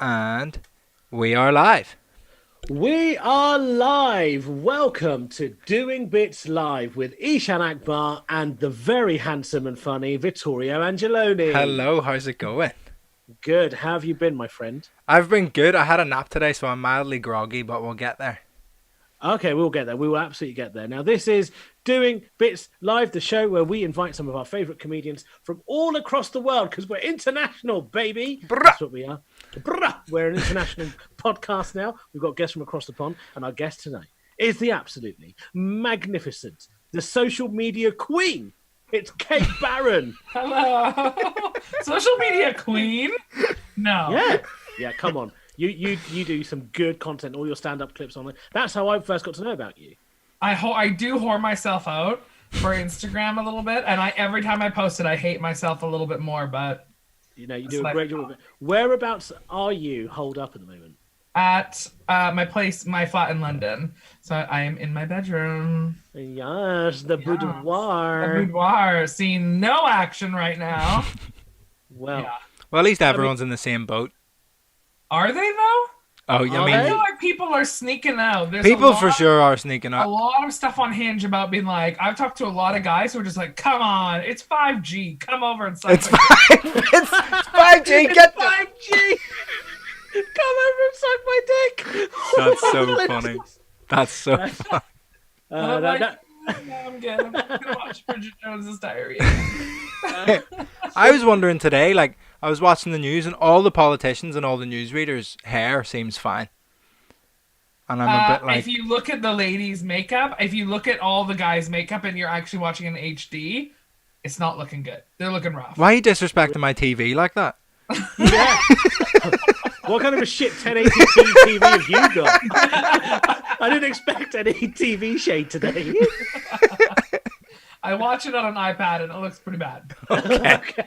And we are live. We are live. Welcome to Doing Bits Live with Eshaan Akbar and the very handsome and funny Vittorio Angelone. Hello, how's it going? Good. How have you been, my friend? I've been good. I had a nap today, so I'm mildly groggy, but we'll get there. Okay, we'll get there. We will absolutely get there. Now, this is Doing Bits Live, the show where we invite some of our favourite comedians from all across the world because we're international, baby. Brrrah. That's what we are. Brrrah. We're an international podcast now. We've got guests from across the pond, and our guest tonight is the absolutely magnificent, the social media queen. It's Kate Barron. Hello. Social media queen? No. Yeah, come on. You do some good content, all your stand-up clips on it. That's how I first got to know about you. I do whore myself out for Instagram a little bit, and every time I post it, I hate myself a little bit more, but... You know, you do a great job of it. Whereabouts are you holed up at the moment? At my flat in London. So I am in my bedroom. Yes, the boudoir. The boudoir. Seeing no action right now. Well, at least everyone's in the same boat. Are they, though? Oh, yeah, I feel like people are sneaking out. People for sure are sneaking A out. lot of stuff on Hinge about being like, I've talked to a lot of guys who are just like, come on, it's 5G. Come over and suck It's 5G. Get 5G. Come over and suck my dick. That's so funny. That's so funny. I'm good. I'm going to watch Bridget Jones's Diary. I was wondering today, like, I was watching the news and all the politicians and all the newsreaders' hair seems fine. And I'm a bit like... If you look at the ladies' makeup, if you look at all the guys' makeup and you're actually watching in HD, it's not looking good. They're looking rough. Why are you disrespecting my TV like that? Yeah. What kind of a shit 1080p TV have you got? I didn't expect any TV shade today. I watch it on an iPad and it looks pretty bad. Okay.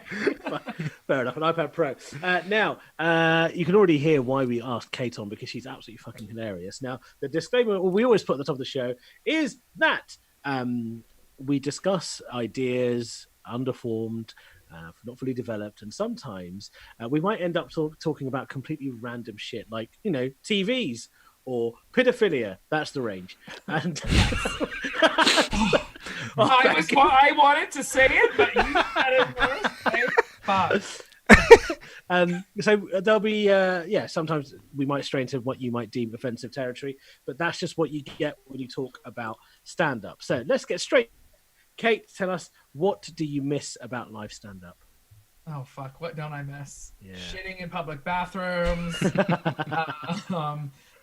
Fair enough, an iPad Pro. Now, you can already hear why we asked Kate on because she's absolutely fucking hilarious. Now, the disclaimer we always put at the top of the show is that we discuss ideas, underformed, not fully developed, and sometimes we might end up talking about completely random shit like, you know, TVs or pedophilia. That's the range. And I wanted to say it, but you said it first. So there'll be sometimes we might stray into what you might deem offensive territory, but that's just what you get when you talk about stand-up. So let's get straight. Kate, tell us, what do you miss about live stand-up? Oh fuck, what don't I miss? Yeah. Shitting in public bathrooms,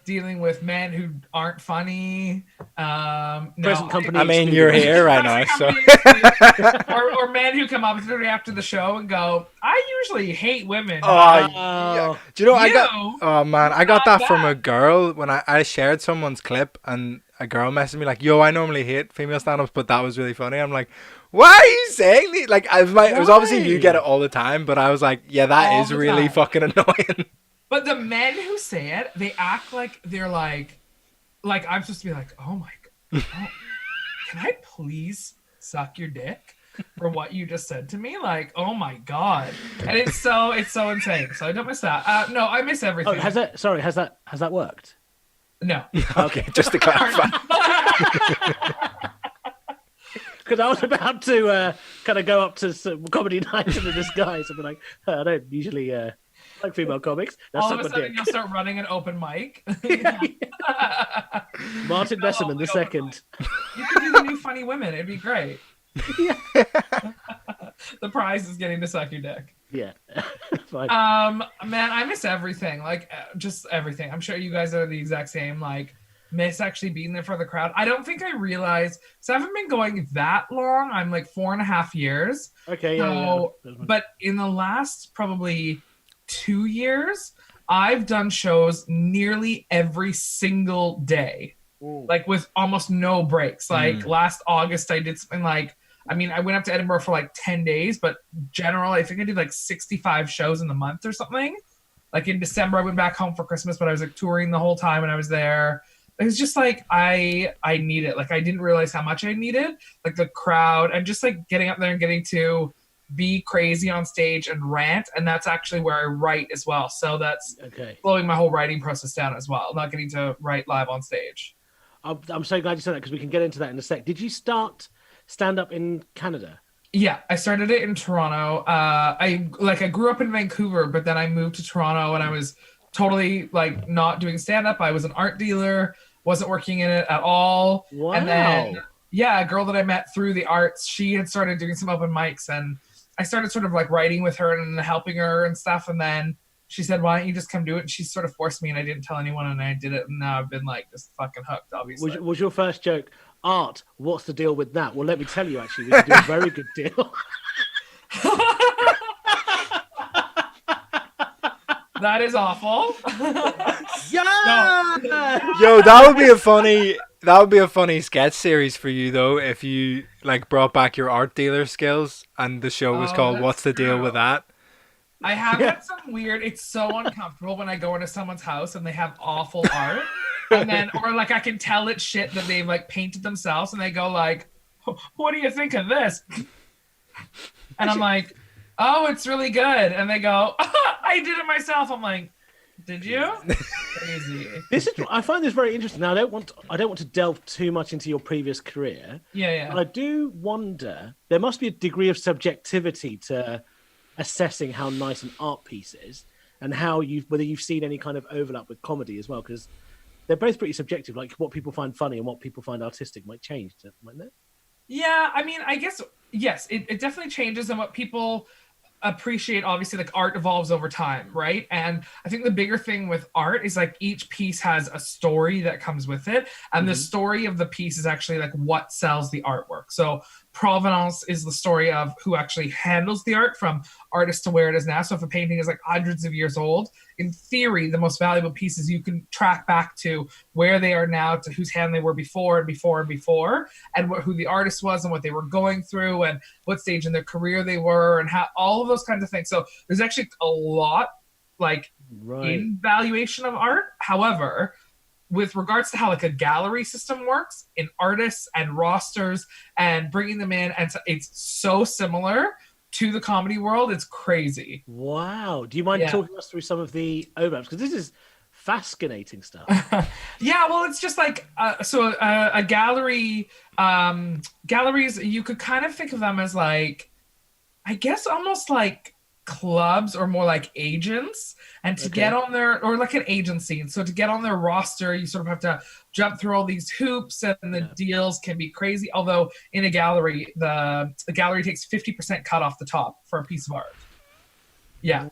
dealing with men who aren't funny. Present company. I mean, you're here right now, so. or men who come up to me after the show and go, I usually hate women. Yeah. Do you know, I got that from a girl when I shared someone's clip and a girl messaged me like, yo, I normally hate female stand-ups, but that was really funny. I'm like, why are you saying it? Like, it was obviously you get it all the time, but I was like, yeah, that is really fucking annoying. But the men who say it, they act like they're like I'm supposed to be like, oh my god, can I please suck your dick for what you just said to me? Like, oh my god, and it's so insane. So I don't miss that. No, I miss everything. Oh, has that worked? No. Okay, just to clarify. Because I was about to kind of go up to some comedy nights in the disguise and be like, I don't usually like female comics. That's all of a sudden, you'll start running an open mic. Martin Besserman the second. You could do the new funny women. It'd be great. Yeah. The prize is getting to suck your dick. Yeah. Man, I miss everything. Like, just everything. I'm sure you guys are the exact same. Like, miss actually being there for the crowd. I don't think I realized, so I haven't been going that long. I'm like 4.5 years. Okay, yeah. But in the last probably 2 years, I've done shows nearly every single day. Ooh. Like with almost no breaks. Like last August, I did something like, I mean, I went up to Edinburgh for like 10 days, but generally, I think I did like 65 shows in the month or something. Like in December, I went back home for Christmas, but I was like touring the whole time when I was there. It was just like, I need it. Like, I didn't realize how much I needed. Like the crowd and just like getting up there and getting to be crazy on stage and rant, and that's actually where I write as well. So that's slowing my whole writing process down as well. I'm not getting to write live on stage. I'm so glad you said that, because we can get into that in a sec. Did you start stand-up in Canada? Yeah, I started it in Toronto. I grew up in Vancouver, but then I moved to Toronto, and I was totally like not doing stand-up. I was an art dealer, wasn't working in it at all. Wow. And then a girl that I met through the arts, she had started doing some open mics, and I started sort of like writing with her and helping her and stuff. And then she said, why don't you just come do it? And she sort of forced me, and I didn't tell anyone, and I did it. And now I've been like just fucking hooked, obviously. Was your first joke, art, what's the deal with that? Well, let me tell you, actually, we can do a very good deal. That is awful. Yeah! Yo, that would be a funny sketch series for you though, if you like brought back your art dealer skills and the show was called What's the Deal with That? I have had some weird, it's so uncomfortable when I go into someone's house and they have awful art. And then, or like I can tell it's shit that they've like painted themselves, and they go like, what do you think of this? And I'm like, oh, it's really good. And they go, I did it myself. I'm like, did you? Crazy. I find this very interesting. Now, I don't want to delve too much into your previous career. Yeah. But I do wonder, there must be a degree of subjectivity to assessing how nice an art piece is, and whether you've seen any kind of overlap with comedy as well, because they're both pretty subjective. Like what people find funny and what people find artistic might change, mightn't it? Yeah, I mean, I guess, yes, it definitely changes, and what people appreciate, obviously, like art evolves over time, right? And I think the bigger thing with art is like each piece has a story that comes with it, and the story of the piece is actually like what sells the artwork. So provenance is the story of who actually handles the art from artist to where it is now. So if a painting is like hundreds of years old, in theory, the most valuable pieces you can track back to where they are now, to whose hand they were before and before and before, and who the artist was and what they were going through and what stage in their career they were, and how all of those kinds of things. So there's actually a lot in valuation of art. However, with regards to how like a gallery system works in artists and rosters and bringing them in, and it's so similar to the comedy world. It's crazy. Wow. Do you mind talking us through some of the overlaps? Because this is fascinating stuff. Yeah, well, it's just like, a gallery, galleries, you could kind of think of them as like, I guess almost like clubs or more like agents, and to get on their, or like an agency, and so to get on their roster you sort of have to jump through all these hoops, and the deals can be crazy. Although in a gallery, the gallery takes 50% cut off the top for a piece of art. Yeah.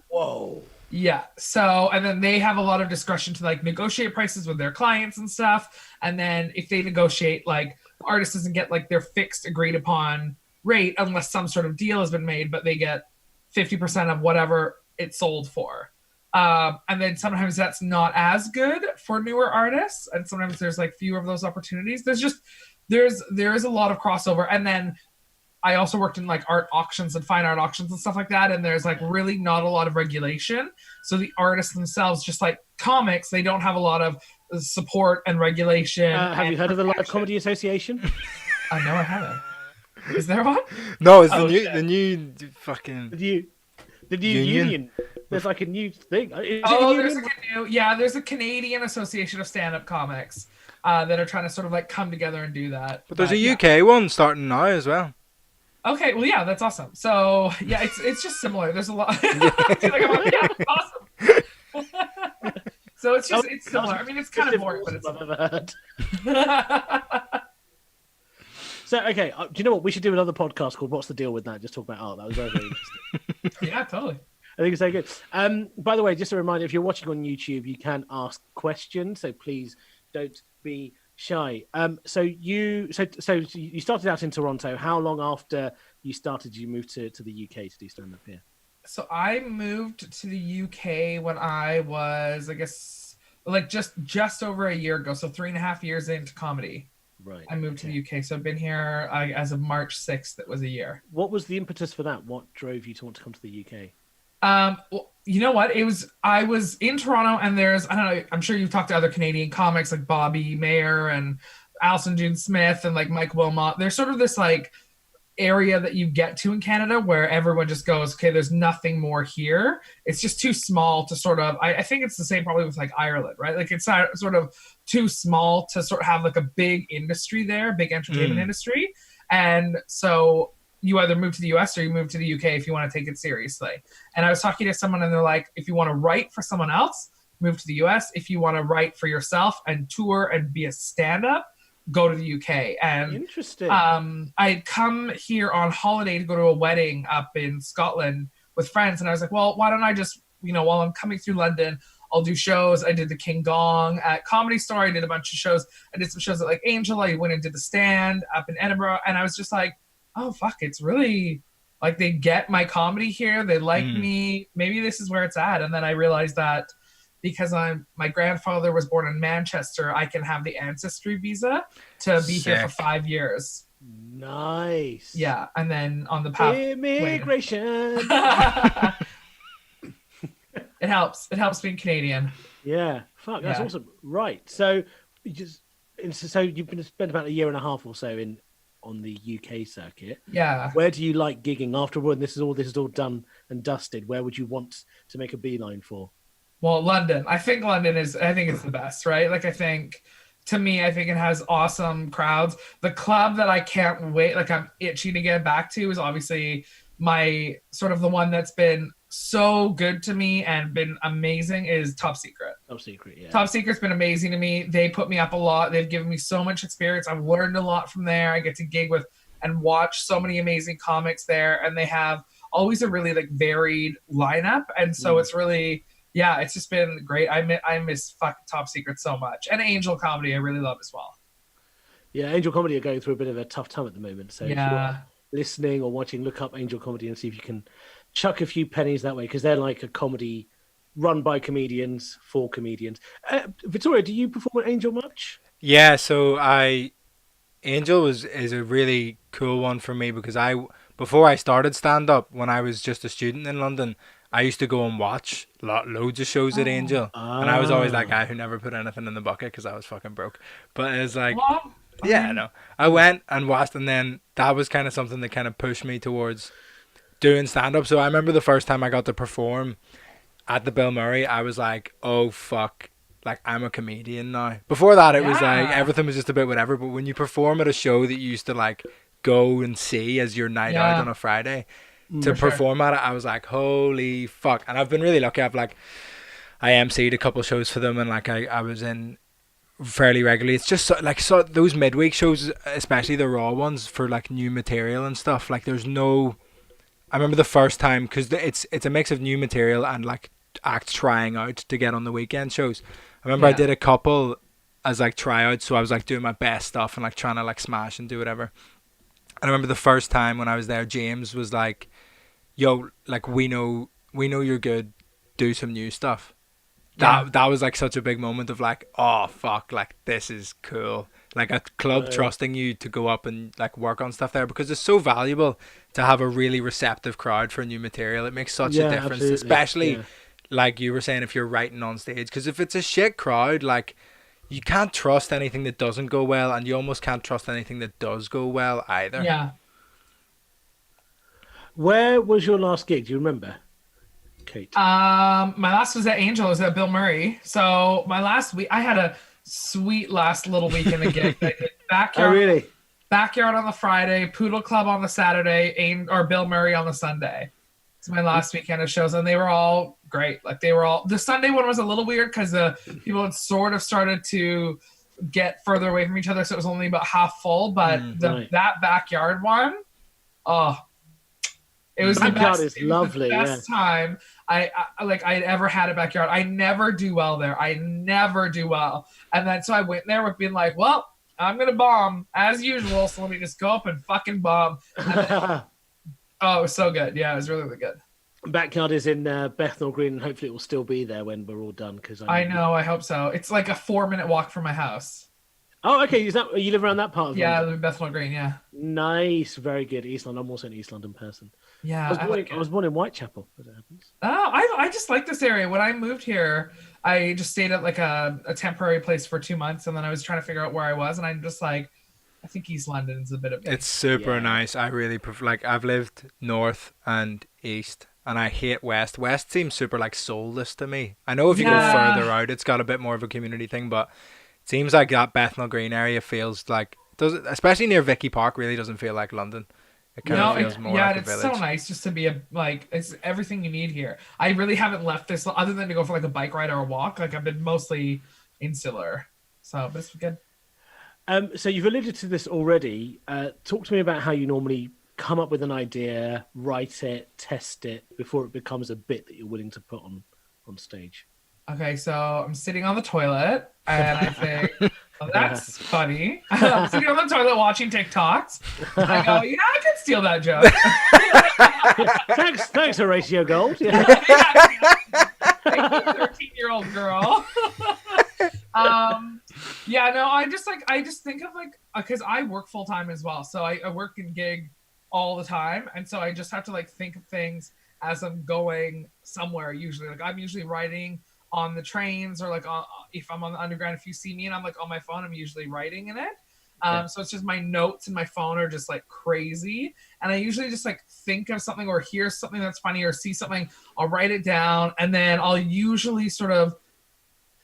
So, and then they have a lot of discretion to like negotiate prices with their clients and stuff, and then if they negotiate, like the artist doesn't get like their fixed agreed upon rate unless some sort of deal has been made, but they get 50% of whatever it sold for. And then sometimes that's not as good for newer artists, and sometimes there's like fewer of those opportunities. There is a lot of crossover. And then I also worked in like art auctions and fine art auctions and stuff like that, and there's like really not a lot of regulation. So the artists themselves, just like comics, they don't have a lot of support and regulation. Have you heard of the Live Comedy Association? No, I haven't. Is there one? No, it's the new fucking the new union. There's like a new thing. There's a Canadian Association of Stand-Up Comics that are trying to sort of like come together and do that. But there's a UK one starting now as well. Okay, well, yeah, that's awesome. So yeah, it's just similar. There's a lot. Awesome. So it's similar. I mean, it's kind of boring, but it's I've ever heard. So, okay, do you know what? We should do another podcast called What's the Deal with That? Just talk about art. That was very, very interesting. Yeah, totally. I think it's so good. By the way, just a reminder, if you're watching on YouTube, you can ask questions, so please don't be shy. So you started out in Toronto. How long after you started did you move to the UK to do stand-up here? So I moved to the UK when I was, I guess, like just over a year ago. So 3.5 years into comedy. Right. I moved to the UK, so I've been here as of March 6th. It was a year. What was the impetus for that? What drove you to want to come to the UK? Well, you know what? I was in Toronto, and I don't know, I'm sure you've talked to other Canadian comics like Bobby Mayer and Alison June Smith and like Mike Wilmot. There's sort of this like area that you get to in Canada where everyone just goes, okay, there's nothing more here. It's just too small to sort of, I think it's the same probably with like Ireland, right? Like it's not sort of too small to sort of have like a big industry there, big entertainment industry. And so you either move to the US or you move to the UK if you want to take it seriously. And I was talking to someone and they're like, if you want to write for someone else, move to the US. If you want to write for yourself and tour and be a stand-up, go to the UK. And interesting. I'd come here on holiday to go to a wedding up in Scotland with friends, and I was like, well, why don't I just, while I'm coming through London, I'll do shows. I did the King Gong at Comedy Store. I did a bunch of shows. I did some shows at like Angel. I went and did the Stand up in Edinburgh, and I was just like, oh fuck, it's really like they get my comedy here. They like me. Maybe this is where it's at. And then I realized that because my grandfather was born in Manchester, I can have the ancestry visa to be here for 5 years. Nice. Yeah, and then on the path immigration. It helps. It helps being Canadian. Yeah. Fuck, that's awesome. Right. So you've been spent about a year and a half or so on the UK circuit. Yeah. Where do you like gigging afterward? This is all done and dusted. Where would you want to make a beeline for? Well, London. I think it's the best, right? Like, to me, I think it has awesome crowds. The club that I can't wait, like I'm itching to get back to, is obviously my sort of the one that's been so good to me and been amazing is Top Secret. Top Secret, yeah. Top Secret's been amazing to me. They put me up a lot. They've given me so much experience. I've learned a lot from there. I get to gig with and watch so many amazing comics there, and they have always a really like varied lineup. And so it's really... yeah, it's just been great. I miss fucking Top Secret so much. And Angel Comedy I really love as well. Yeah, Angel Comedy are going through a bit of a tough time at the moment. So if you're listening or watching, look up Angel Comedy and see if you can chuck a few pennies that way, because they're like a comedy run by comedians for comedians. Vittorio, do you perform at Angel much? Yeah, so Angel is a really cool one for me because before I started stand-up, when I was just a student in London, I used to go and watch loads of shows at Angel. And I was always that guy who never put anything in the bucket because I was fucking broke. But it's like, I know. I went and watched, and then that was kind of something that kind of pushed me towards doing stand-up. So I remember the first time I got to perform at the Bill Murray, I was like, oh, fuck. Like, I'm a comedian now. Before that, it was like, everything was just a bit whatever. But when you perform at a show that you used to, like, go and see as your night out on a Friday... to perform at it, I was like, holy fuck. And I've been really lucky. I emceed a couple shows for them, and like I was in fairly regularly. It's just so those midweek shows, especially the raw ones for like new material and stuff, like there's no... I remember the first time, because it's a mix of new material and like acts trying out to get on the weekend shows. I remember I did a couple as like tryouts, so I was like doing my best stuff and like trying to like smash and do whatever. And I remember the first time when I was there, James was like, yo, like, we know you're good, do some new stuff. That was like such a big moment of like, oh fuck, like this is cool. Like a club trusting you to go up and like work on stuff there, because it's so valuable to have a really receptive crowd for new material. It makes such a difference, absolutely. Especially like you were saying, if you're writing on stage, because if it's a shit crowd, like you can't trust anything that doesn't go well, and you almost can't trust anything that does go well either. Yeah. Where was your last gig? Do you remember, Kate? My last was at Angel. It was at Bill Murray. So my last week, I had a sweet last little weekend of gigs. I did Backyard. Oh, really? Backyard on the Friday, Poodle Club on the Saturday, or Bill Murray on the Sunday. It's my last weekend of shows, and they were all great. Like the Sunday one was a little weird because the people had sort of started to get further away from each other, so it was only about half full. But that Backyard one, it was the best. Is lovely. It was the best time I'd ever had a Backyard. I never do well there. And then so I went there with being like, well, I'm gonna bomb as usual, so let me just go up and fucking bomb. Oh, it was so good. Yeah, it was really, really good. Backyard is in Bethnal Green, and hopefully it will still be there when we're all done. Because I know, I hope so. It's like a 4-minute walk from my house. Oh, okay. You live around that part of London? I live in Bethnal Green, yeah. Nice, very good. East London. I'm also an East London person. Yeah, I was born in Whitechapel, as it happens. Oh, I just like this area. When I moved here, I just stayed at like a temporary place for 2 months, and then I was trying to figure out where I was, and I'm just like, I think East London's a bit of me. It's super nice. I really prefer. Like I've lived north and east, and I hate west. West seems super like soulless to me. I know if you go further out, it's got a bit more of a community thing, but it seems like that Bethnal Green area feels like especially near Vicky Park, really doesn't feel like London. It kind of feels more like a village. It's so nice just to be it's everything you need here. I really haven't left this other than to go for like a bike ride or a walk. Like I've been mostly insular, so this is good. So you've alluded to this already. Talk to me about how you normally come up with an idea, write it, test it before it becomes a bit that you're willing to put on stage. Okay, so I'm sitting on the toilet and I think, oh, that's funny. I'm sitting on the toilet watching TikToks. I go, yeah, I can steal that joke. Thanks, Horatio Gold. Yeah. 13-year-old girl. I just think of like, because I work full time as well, so I work in gig all the time, and so I just have to like think of things as I'm going somewhere. Usually, like I'm usually writing on the trains, or like if I'm on the underground, if you see me and I'm like on my phone, I'm usually writing in it. So it's just my notes in my phone are just like crazy, and I usually just like think of something or hear something that's funny or see something, I'll write it down, and then I'll usually sort of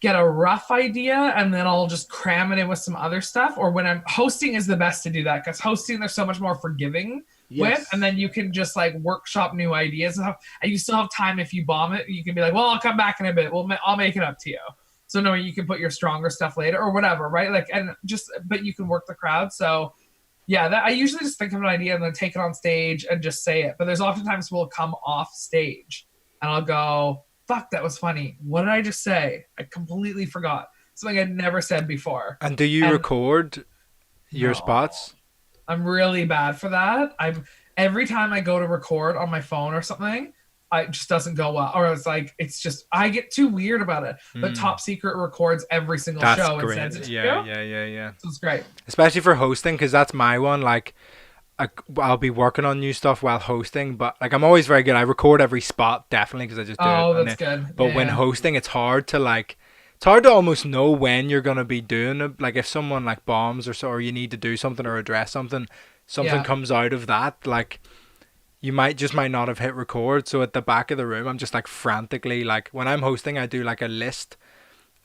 get a rough idea, and then I'll just cram it in with some other stuff. Or when I'm hosting is the best to do that, because hosting there's so much more forgiving with, and then you can just like workshop new ideas and you still have time. If you bomb it, you can be like, well, I'll come back in a bit, I'll make it up to you. So no, you can put your stronger stuff later or whatever, right? Like, but you can work the crowd. So yeah, I usually just think of an idea and then take it on stage and just say it. But there's oftentimes we'll come off stage and I'll go, fuck, that was funny. What did I just say? I completely forgot. Something I'd never said before. And do you record your spots? I'm really bad for that. Every time I go to record on my phone or something, it just doesn't go well. Or it's just, I get too weird about it. But Top Secret records every single show and sends it to you. Yeah. So it's great. Especially for hosting, because that's my one. Like, I'll be working on new stuff while hosting, but like I'm always very good. I record every spot definitely because I just do it. Oh, that's good. But when hosting, it's hard to almost know when you're gonna be doing it. Like if someone like bombs or you need to do something or address something comes out of that, like you might not have hit record. So at the back of the room, I'm just like frantically, like when I'm hosting, I do like a list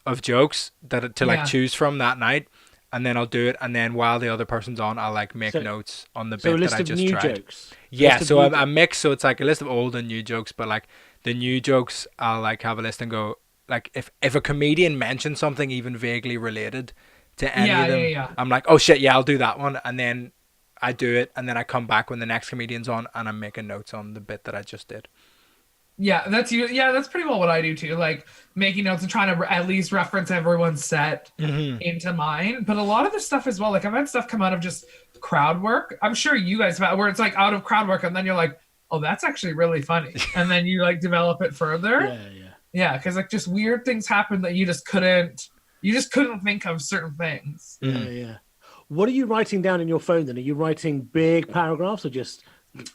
of jokes to choose from that night. And then I'll do it, and then while the other person's on, I'll like make notes on the bit that I just tried. Jokes. Yeah, so a mix. So it's like a list of old and new jokes, but like the new jokes, I'll like have a list and go like if a comedian mentions something even vaguely related to any of them, I'm like, oh shit, yeah, I'll do that one, and then I do it, and then I come back when the next comedian's on, and I'm making notes on the bit that I just did. Yeah, that's pretty well what I do too. Like making notes and trying to at least reference everyone's set into mine. But a lot of the stuff as well, like I've had stuff come out of just crowd work. I'm sure you guys have, where it's like out of crowd work, and then you're like, oh, that's actually really funny, and then you like develop it further. Yeah, because like just weird things happen that you just couldn't think of certain things. Yeah. What are you writing down in your phone then? Are you writing big paragraphs or just?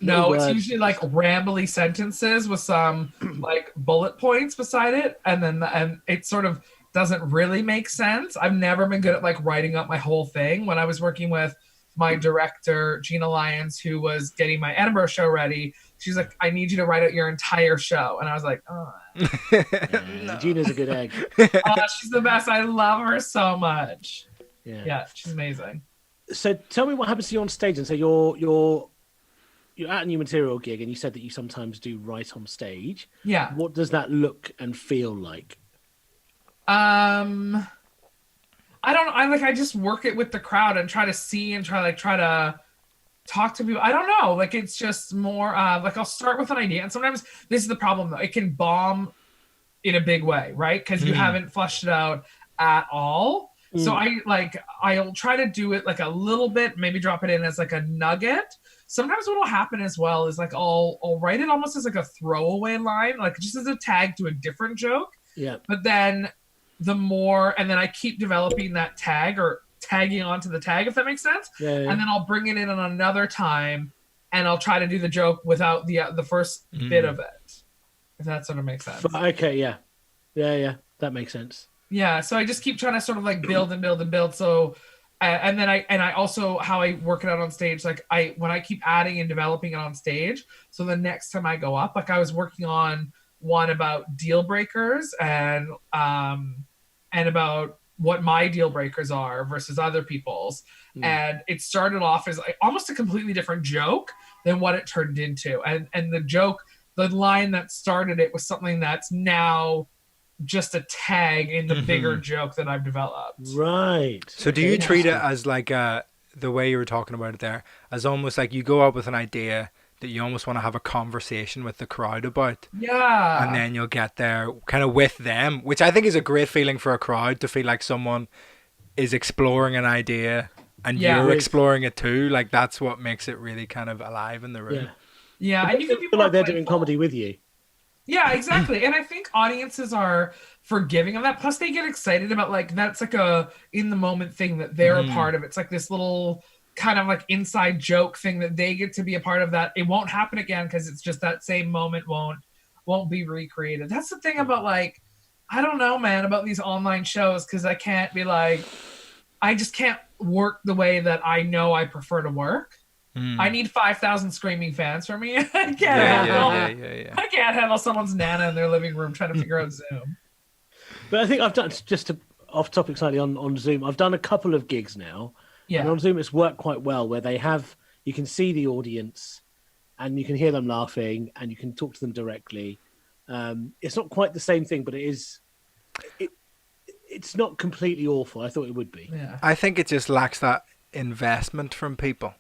No, it's usually like rambly sentences with some like bullet points beside it, and it sort of doesn't really make sense. I've never been good at like writing up my whole thing. When I was working with my director Gina Lyons, who was getting my Edinburgh show ready, she's like, "I need you to write out your entire show," and I was like, "Oh, no. Gina's a good egg." She's the best. I love her so much. Yeah, she's amazing. So tell me what happens to you on stage. And so you're at a new material gig, and you said that you sometimes do write on stage. Yeah. What does that look and feel like? I don't know. I just work it with the crowd and try to see and try to talk to people. I don't know. Like it's just more like I'll start with an idea, and sometimes this is the problem though. It can bomb in a big way, right? Because you haven't fleshed it out at all. So I'll try to do it like a little bit, maybe drop it in as like a nugget. Sometimes what will happen as well is like I'll write it almost as like a throwaway line, like just as a tag to a different joke. Yeah. But then and then I keep developing that tag or tagging onto the tag, if that makes sense. Yeah. And then I'll bring it in on another time, and I'll try to do the joke without the first bit of it, if that sort of makes sense. Okay. Yeah. That makes sense. Yeah, so I just keep trying to sort of like build and build and build. So and then I also how I work it out on stage, like when I keep adding and developing it on stage, so the next time I go up, like I was working on one about deal breakers and about what my deal breakers are versus other people's. And it started off as like almost a completely different joke than what it turned into. And the joke, the line that started it was something that's now just a tag in the bigger joke that I've developed. Right. So do you treat it as like the way you were talking about it there, as almost like you go up with an idea that you almost want to have a conversation with the crowd about? Yeah. And then you'll get there kind of with them, which I think is a great feeling for a crowd, to feel like someone is exploring an idea and you're exploring it too. Like that's what makes it really kind of alive in the room. Yeah. And you can feel like they're doing comedy with you. Yeah, exactly. And I think audiences are forgiving of that. Plus they get excited about like, that's like a in the moment thing that they're a part of. It's like this little kind of like inside joke thing that they get to be a part of, that it won't happen again because it's just that same moment won't be recreated. That's the thing about like, I don't know, man, about these online shows, because I can't be like, I just can't work the way that I know I prefer to work. I need 5,000 screaming fans for me. I can't I can't handle someone's nana in their living room trying to figure out Zoom. But I think I've done, just to off topic slightly on Zoom, I've done a couple of gigs now. Yeah. And on Zoom it's worked quite well, where you can see the audience and you can hear them laughing and you can talk to them directly. It's not quite the same thing, but it's not completely awful. I thought it would be. Yeah. I think it just lacks that investment from people,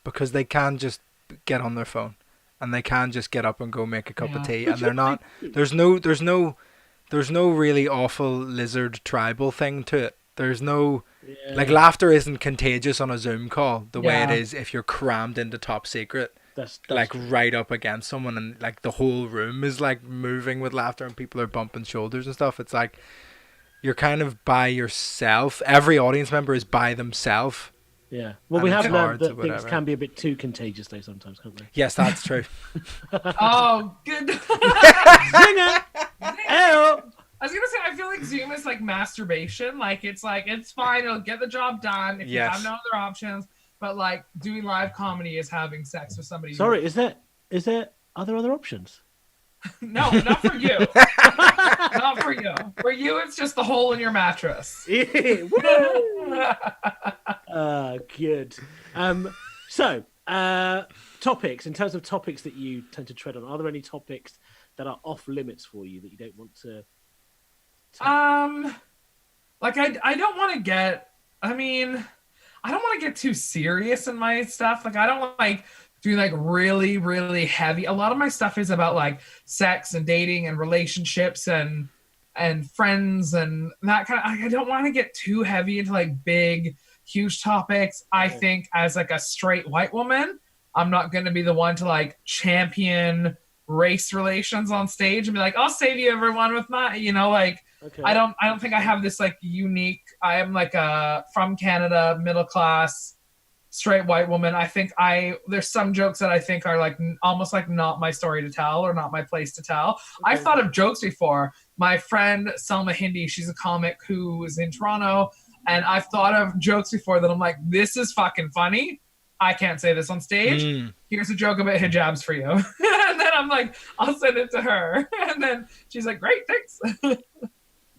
because they can just get on their phone and they can just get up and go make a cup of tea, and they're not. There's no really awful lizard tribal thing to it. There's no like laughter isn't contagious on a Zoom call the way it is if you're crammed into top secret. That's like true. Right up against someone, and like the whole room is like moving with laughter and people are bumping shoulders and stuff. It's like you're kind of by yourself. Every audience member is by themselves. Yeah. Well, we have learned that things can be a bit too contagious though sometimes, can't they? Yes, that's true. Oh, good. Zinger! I was gonna say, I feel like Zoom is like masturbation. Like it's fine, it'll get the job done if you have no other options. But like doing live comedy is having sex with somebody. Sorry, is there other options? No, not for you. Not for you. For you, it's just the hole in your mattress. Good. So, topics, in terms of topics that you tend to tread on, are there any topics that are off limits for you that you don't want to? Like I don't want to get. I mean, I don't want to get too serious in my stuff. Like I don't like doing like really, really heavy. A lot of my stuff is about like sex and dating and relationships and friends and that kind of. I don't want to get too heavy into like big, huge topics. I think as like a straight white woman, I'm not going to be the one to like champion race relations on stage and be like, I'll save you everyone with my, like. Okay. I don't think I have this like unique. I am like a from Canada, middle class, straight white woman. I think there's some jokes that I think are like almost like not my story to tell or not my place to tell. Okay. I've thought of jokes before. My friend Selma Hindi, she's a comic who is in Toronto, and I've thought of jokes before that I'm like, this is fucking funny. I can't say this on stage. Here's a joke about hijabs for you. And then I'm like, I'll send it to her. And then she's like, great, thanks.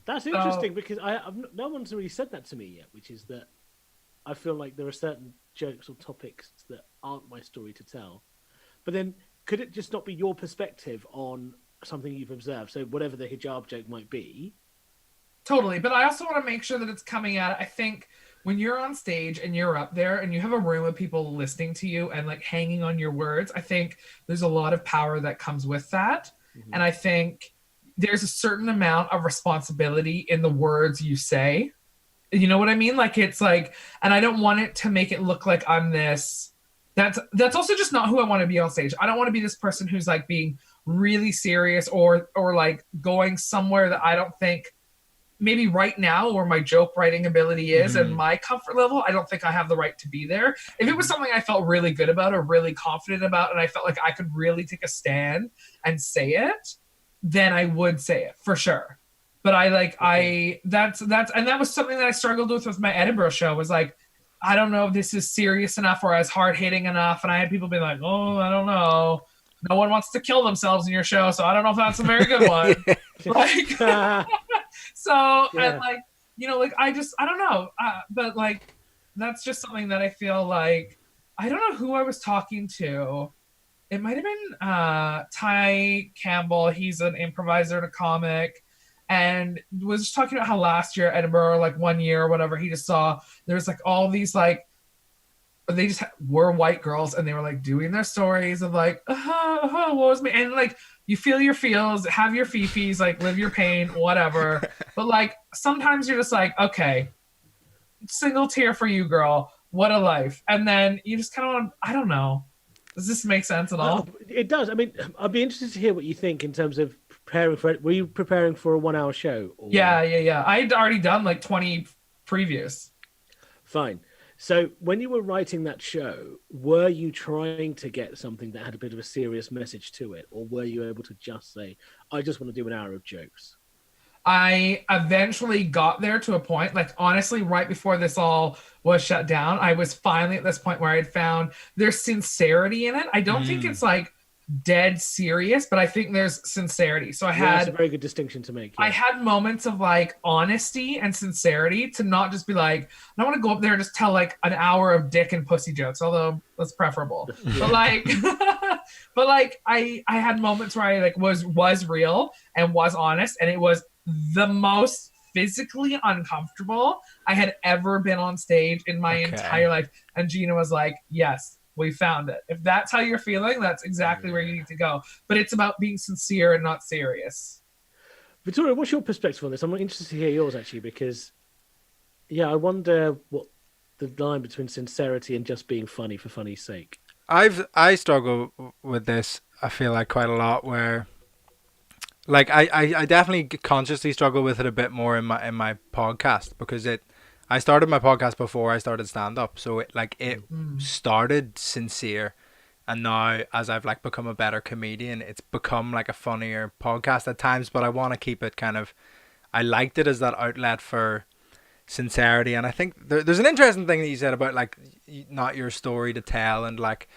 That's interesting because no one's really said that to me yet, which is that I feel like there are certain jokes or topics that aren't my story to tell. But then could it just not be your perspective on something you've observed? So whatever the hijab joke might be. Totally. But I also want to make sure that it's coming out. I think when you're on stage and you're up there and you have a room of people listening to you and like hanging on your words, I think there's a lot of power that comes with that. Mm-hmm. And I think there's a certain amount of responsibility in the words you say. You know what I mean? Like it's like, and I don't want it to make it look like I'm this. That's also just not who I want to be on stage. I don't want to be this person who's like being really serious or like going somewhere that I don't think maybe right now where my joke writing ability is and my comfort level, I don't think I have the right to be there. If it was something I felt really good about or really confident about and I felt like I could really take a stand and say it, then I would say it for sure. But that's and that was something that I struggled with my Edinburgh show was like, I don't know if this is serious enough or as hard hitting enough. And I had people be like, oh, I don't know. No one wants to kill themselves in your show, so I don't know if that's a very good one. Like, so, and like, you know, like I don't know. But like, that's just something that I feel like, I don't know who I was talking to. It might have been Ty Campbell. He's an improviser and a comic, and was just talking about how last year Edinburgh, like 1 year or whatever, he just saw there's like all these like they just were white girls and they were like doing their stories of like what was me, and like you feel your feels, have your fifis, like live your pain, whatever. But like sometimes you're just like, okay, single tear for you, girl. What a life. And then you just kind of want, I don't know. Does this make sense at all? It does. I mean, I'd be interested to hear what you think in terms of preparing for it. Were you preparing for a 1 hour show? Or... Yeah. I'd already done like 20 previews. Fine. So when you were writing that show, were you trying to get something that had a bit of a serious message to it? Or were you able to just say, I just want to do an hour of jokes? I eventually got there to a point, like honestly, right before this all was shut down, I was finally at this point where I had found there's sincerity in it. I don't think it's like dead serious, but I think there's sincerity. So that's a very good distinction to make. I had moments of like honesty and sincerity to not just be like, I don't want to go up there and just tell like an hour of dick and pussy jokes, although that's preferable. But like, but like I had moments where I like was real and was honest, and it was the most physically uncomfortable I had ever been on stage in my entire life. And Gina was like, yes, we found it. If that's how you're feeling, that's exactly where you need to go. But it's about being sincere and not serious. Vittorio, what's your perspective on this? I'm interested to hear yours, actually, because, I wonder what the line between sincerity and just being funny for funny's sake. I struggle with this, I feel like, quite a lot, where... Like I definitely consciously struggle with it a bit more in my podcast, because I started my podcast before I started stand up, so it started sincere, and now as I've like become a better comedian, it's become like a funnier podcast at times, but I want to keep it kind of, I liked it as that outlet for sincerity. And I think there's an interesting thing that you said about like not your story to tell, and like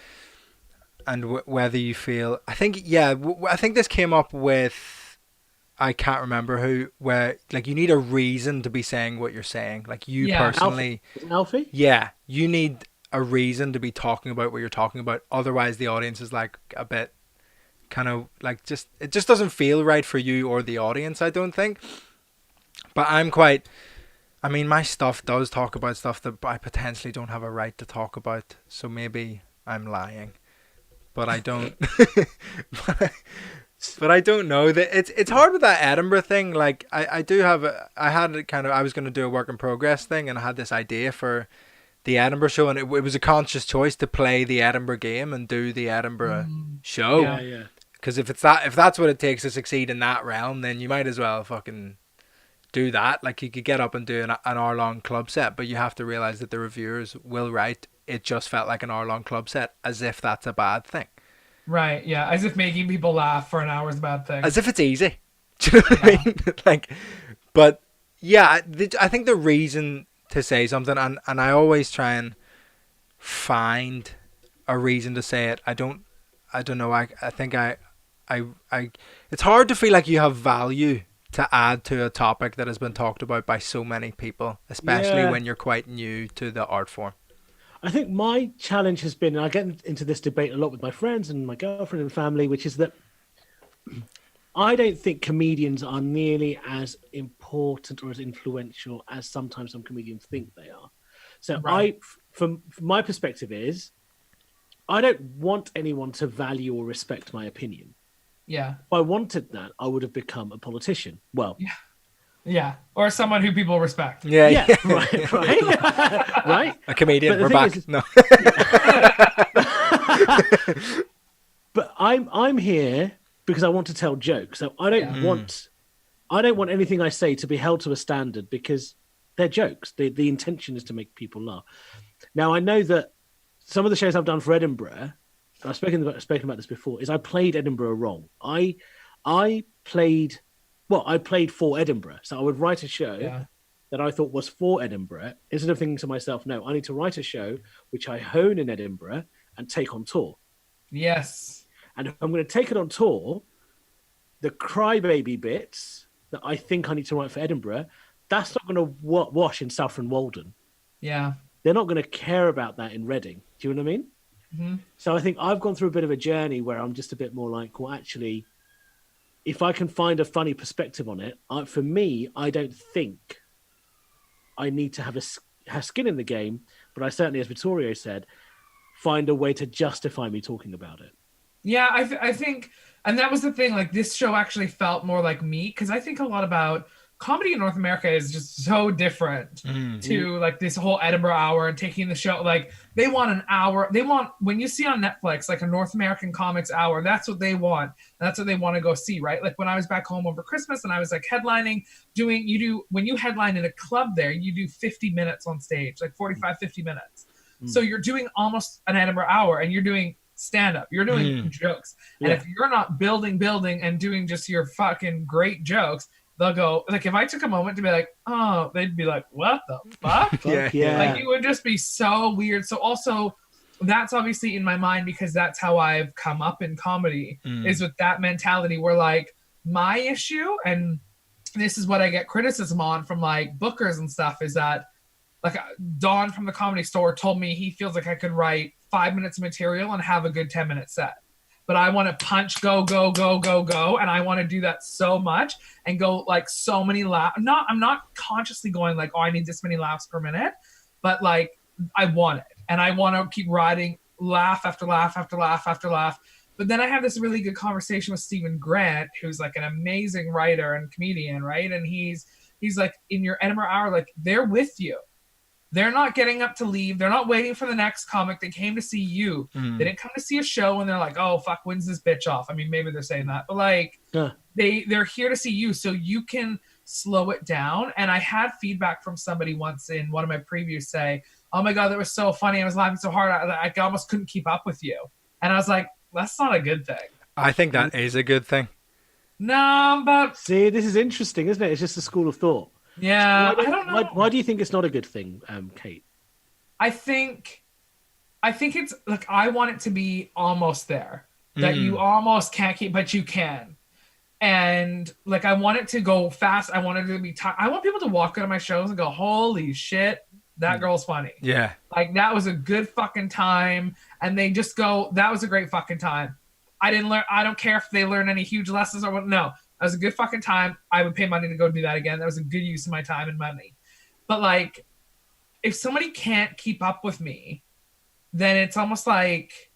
whether you feel, I think I think this came up with, I can't remember who, where like you need a reason to be saying what you're saying. Like you personally, Alfie? Yeah, you need a reason to be talking about what you're talking about. Otherwise, the audience is like a bit kind of like it just doesn't feel right for you or the audience, I don't think. But I mean, my stuff does talk about stuff that I potentially don't have a right to talk about. So maybe I'm lying, but I don't. But I don't know that it's hard with that Edinburgh thing. Like I was going to do a work in progress thing, and I had this idea for the Edinburgh show, and it was a conscious choice to play the Edinburgh game and do the Edinburgh show. Yeah. Because if that's what it takes to succeed in that realm, then you might as well fucking do that. Like you could get up and do an hour long club set, but you have to realize that the reviewers will write, it just felt like an hour long club set, as if that's a bad thing. Right, yeah. As if making people laugh for an hour is a bad thing. As if it's easy. Do you know what I mean? Like, but yeah, I think the reason to say something, and I always try and find a reason to say it. I don't know. I think it's hard to feel like you have value to add to a topic that has been talked about by so many people, especially when you're quite new to the art form. I think my challenge has been, and I get into this debate a lot with my friends and my girlfriend and family, which is that I don't think comedians are nearly as important or as influential as sometimes some comedians think they are. So from my perspective is, I don't want anyone to value or respect my opinion. Yeah. If I wanted that, I would have become a politician. Well, yeah, or someone who people respect. Yeah. Right. Right. A comedian. We're back. No. But I'm here because I want to tell jokes. So I don't want anything I say to be held to a standard, because they're jokes. The intention is to make people laugh. Now I know that some of the shows I've done for Edinburgh, and I've spoken about this before, is I played Edinburgh wrong. I played for Edinburgh. So I would write a show that I thought was for Edinburgh, instead of thinking to myself, no, I need to write a show which I hone in Edinburgh and take on tour. Yes. And if I'm going to take it on tour, the crybaby bits that I think I need to write for Edinburgh, that's not going to wash in Saffron Walden. Yeah. They're not going to care about that in Reading. Do you know what I mean? Mm-hmm. So I think I've gone through a bit of a journey where I'm just a bit more like, well, actually, if I can find a funny perspective on it, for me, I don't think I need to have skin in the game, but I certainly, as Vittorio said, find a way to justify me talking about it. Yeah, I think, and that was the thing, like this show actually felt more like me, because I think a lot about comedy in North America is just so different to like this whole Edinburgh hour and taking the show. Like they want an hour. They want, when you see on Netflix, like a North American comics hour, that's what they want. That's what they want to go see, right? Like when I was back home over Christmas and I was like headlining, when you headline in a club there, you do 50 minutes on stage, like 45, 50 minutes. So you're doing almost an Edinburgh hour and you're doing stand-up. You're doing jokes. And if you're not building and doing just your fucking great jokes, they'll go, like, if I took a moment to be like, oh, they'd be like, what the fuck? Yeah. Like, it would just be so weird. So also, that's obviously in my mind because that's how I've come up in comedy, is with that mentality where, like, my issue, and this is what I get criticism on from, like, bookers and stuff, is that, like, Don from the Comedy Store told me he feels like I could write 5 minutes of material and have a good 10-minute set. But I want to punch, go, and I want to do that so much and go like so many laughs. I'm not consciously going like, oh, I need this many laughs per minute, but like I want it, and I want to keep riding laugh after laugh after laugh after laugh. But then I have this really good conversation with Stephen Grant, who's like an amazing writer and comedian, right? And he's like, in your Edinburgh hour, like they're with you. They're not getting up to leave. They're not waiting for the next comic. They came to see you. They didn't come to see a show and they're like, oh, fuck, when's this bitch off? I mean, maybe they're saying that. But, like, they're here to see you so you can slow it down. And I had feedback from somebody once in one of my previews say, oh, my God, that was so funny. I was laughing so hard. I almost couldn't keep up with you. And I was like, that's not a good thing. I think that is a good thing. No, but... See, this is interesting, isn't it? It's just a school of thought. Yeah, So I don't know. Why do you think it's not a good thing, Kate? I think it's like I want it to be almost there, that you almost can't keep, but you can. And like I want it to go fast. I want it to be. I want people to walk out of my shows and go, "Holy shit, that girl's funny." Yeah, like that was a good fucking time, and they just go, "That was a great fucking time." I didn't learn. I don't care if they learn any huge lessons or what. No. That was a good fucking time. I would pay money to go do that again. That was a good use of my time and money. But like, if somebody can't keep up with me, then it's almost like,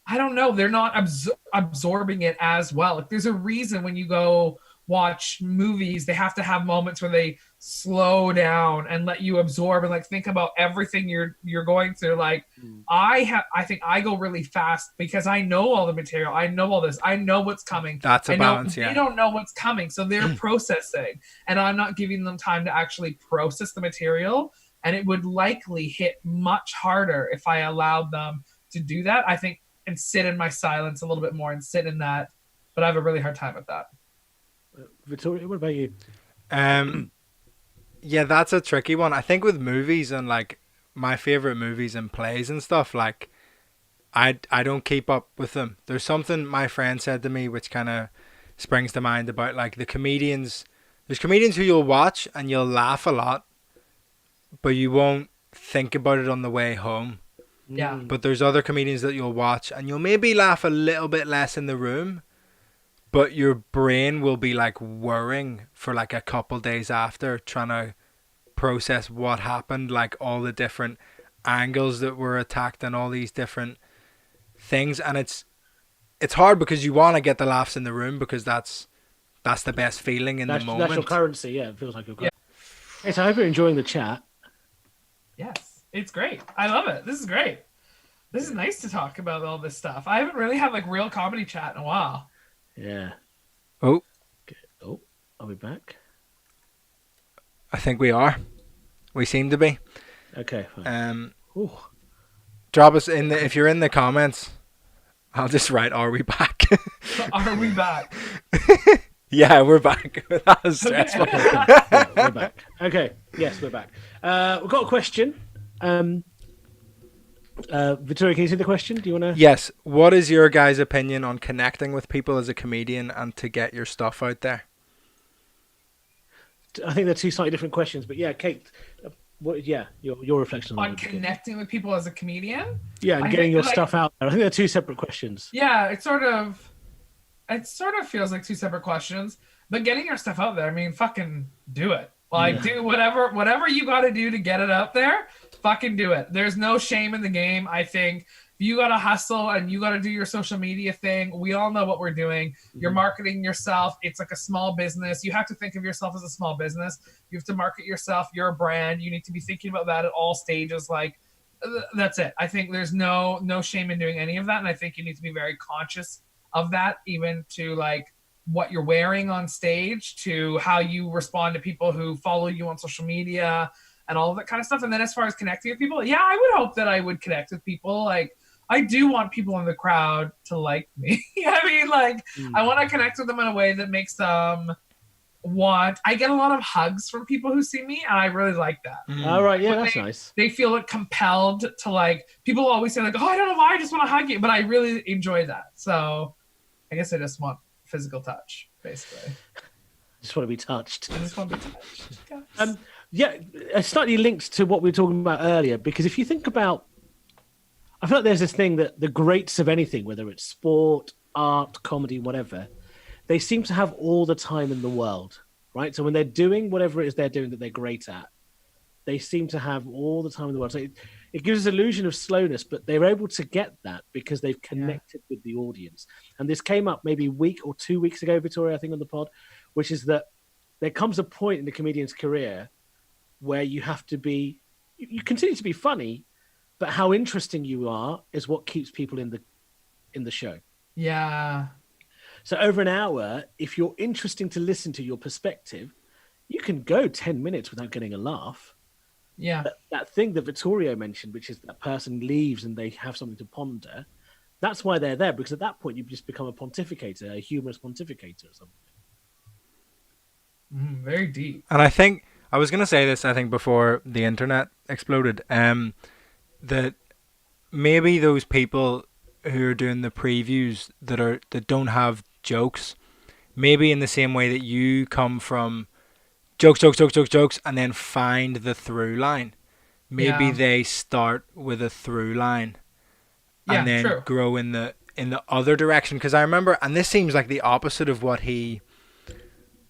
I don't know, they're not absorbing it as well. Like, there's a reason when you go watch movies, they have to have moments where they slow down and let you absorb and like think about everything you're going through. Like I think I go really fast because I know all the material. I know all this. I know what's coming. That's a balance, yeah. They don't know what's coming, so they're processing, and I'm not giving them time to actually process the material. And it would likely hit much harder if I allowed them to do that, I think, and sit in my silence a little bit more and sit in that. But I have a really hard time with that. Vittorio, what about you? Yeah, that's a tricky one. I think with movies and like my favorite movies and plays and stuff, like I don't keep up with them. There's something my friend said to me which kind of springs to mind about like the comedians. There's comedians who you'll watch and you'll laugh a lot, but you won't think about it on the way home. Yeah. But there's other comedians that you'll watch and you'll maybe laugh a little bit less in the room, but your brain will be like worrying for like a couple days after, trying to process what happened, like all the different angles that were attacked and all these different things. And it's hard because you want to get the laughs in the room because that's the best feeling in the moment. That's your currency, yeah. It feels like your currency. Yeah. Hey, so I hope you're enjoying the chat. Yes, it's great. I love it. This is great. This is nice to talk about all this stuff. I haven't really had like real comedy chat in a while. Yeah. Oh. Okay. Oh, are we back? I think we are. We seem to be. Okay. Fine. Drop us in if you're in the comments. I'll just write, "Are we back?" Are we back? Yeah, we're back. That was stressful. Yeah, we're back. Okay. Yes, we're back. We've got a question. Vittorio, can you see the question? Do you want to? Yes. What is your guys' opinion on connecting with people as a comedian and to get your stuff out there? I think they're two slightly different questions, but yeah, Kate. Your reflection on connecting with people as a comedian. Yeah, and getting your stuff out there. I think they're two separate questions. Yeah, it sort of feels like two separate questions. But getting your stuff out there, I mean, fucking do it. Like, do whatever you got to do to get it out there. Fucking do it. There's no shame in the game. I think you got to hustle and you got to do your social media thing. We all know what we're doing. You're marketing yourself. It's like a small business. You have to think of yourself as a small business. You have to market yourself. You're a brand. You need to be thinking about that at all stages. Like, that's it. I think there's no shame in doing any of that. And I think you need to be very conscious of that, even to like what you're wearing on stage, to how you respond to people who follow you on social media and all of that kind of stuff. And then as far as connecting with people, yeah, I would hope that I would connect with people. Like, I do want people in the crowd to like me. I mean, like, I want to connect with them in a way that makes them I get a lot of hugs from people who see me, and I really like that. All right, yeah, that's nice. They feel it compelled to, like, people always say, like, oh, I don't know why, I just want to hug you, but I really enjoy that. So I guess I just want physical touch, basically. Just want to be touched. I just want to be touched. Yeah, slightly linked to what we were talking about earlier, because if you think about, I feel like there's this thing that the greats of anything, whether it's sport, art, comedy, whatever, they seem to have all the time in the world, right? So when they're doing whatever it is they're doing that they're great at, they seem to have all the time in the world. So it gives us an illusion of slowness, but they're able to get that because they've connected with the audience. And this came up maybe a week or 2 weeks ago, Vittorio, I think, on the pod, which is that there comes a point in the comedian's career where you have to be, you continue to be funny, but how interesting you are is what keeps people in the show. Yeah. So over an hour, if you're interesting to listen to, your perspective, you can go 10 minutes without getting a laugh. Yeah. But that thing that Vittorio mentioned, which is that person leaves and they have something to ponder, that's why they're there, because at that point, you just become a pontificator, a humorous pontificator or something. Very deep. And I think, I was going to say this, I think, before the internet exploded, that maybe those people who are doing the previews that don't have jokes, maybe in the same way that you come from jokes, and then find the through line. Maybe they start with a through line and then grow in the other direction. Because I remember, and this seems like the opposite of what he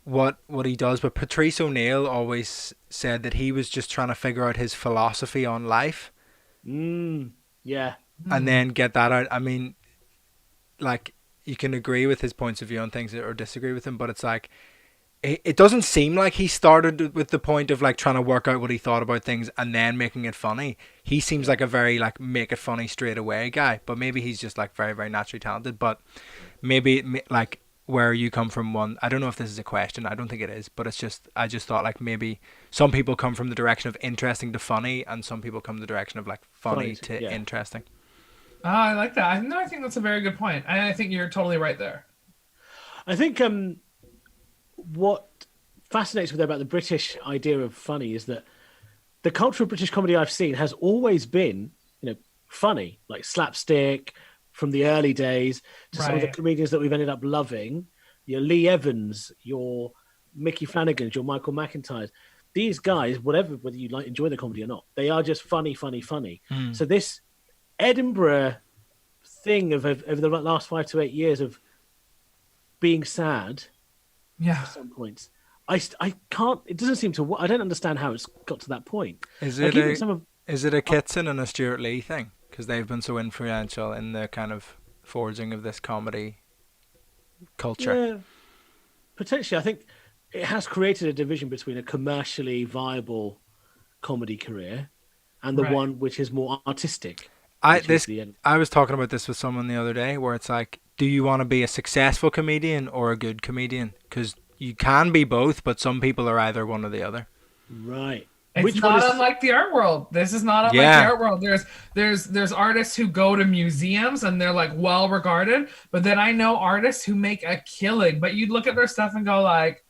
does, but Patrice O'Neill always said that he was just trying to figure out his philosophy on life. Yeah. And then get that out. I mean, like, you can agree with his points of view on things or disagree with him, but it's like, it doesn't seem like he started with the point of like trying to work out what he thought about things and then making it funny. He seems like a very like make it funny straight away guy, but maybe he's just like very, very naturally talented. But maybe like where you come from, one, I don't know if this is a question, I don't think it is, but it's just, I just thought like maybe some people come from the direction of interesting to funny and some people come the direction of like funny to interesting. Oh, I like that. I think that's a very good point. I think you're totally right there. I think what fascinates me about the British idea of funny is that the culture of British comedy I've seen has always been, funny, like slapstick from the early days to some of the comedians that we've ended up loving. Your Lee Evans, your Mickey Flanagan's, your Michael McIntyre's. These guys, whether you like enjoy the comedy or not, they are just funny. So this Edinburgh thing of over the last 5 to 8 years of being sad, at some points, I can't. It doesn't seem to. I don't understand how it's got to that point. Is it a Kitson and a Stuart Lee thing? Because they've been so influential in the kind of forging of this comedy culture. Yeah, potentially. I think it has created a division between a commercially viable comedy career and the one which is more artistic. I was talking about this with someone the other day where it's like, do you want to be a successful comedian or a good comedian? Because you can be both, but some people are either one or the other. Right. It's not unlike the art world. This is not unlike the art world. There's artists who go to museums and they're like well regarded, but then I know artists who make a killing, but you'd look at their stuff and go like,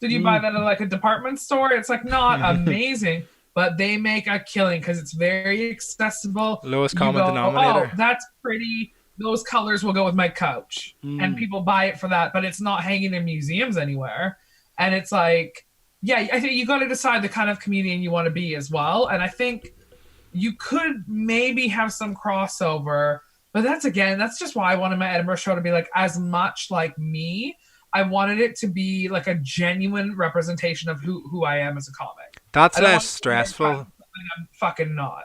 Did you buy that at like a department store? It's like not amazing, but they make a killing because it's very accessible. Lowest common denominator. Oh, that's pretty. Those colors will go with my couch. And people buy it for that, but it's not hanging in museums anywhere. And it's like, yeah, I think you got to decide the kind of comedian you want to be as well. And I think you could maybe have some crossover, but that's just why I wanted my Edinburgh show to be like as much like me. I wanted it to be like a genuine representation of who I am as a comic. That's less stressful. I'm fucking not.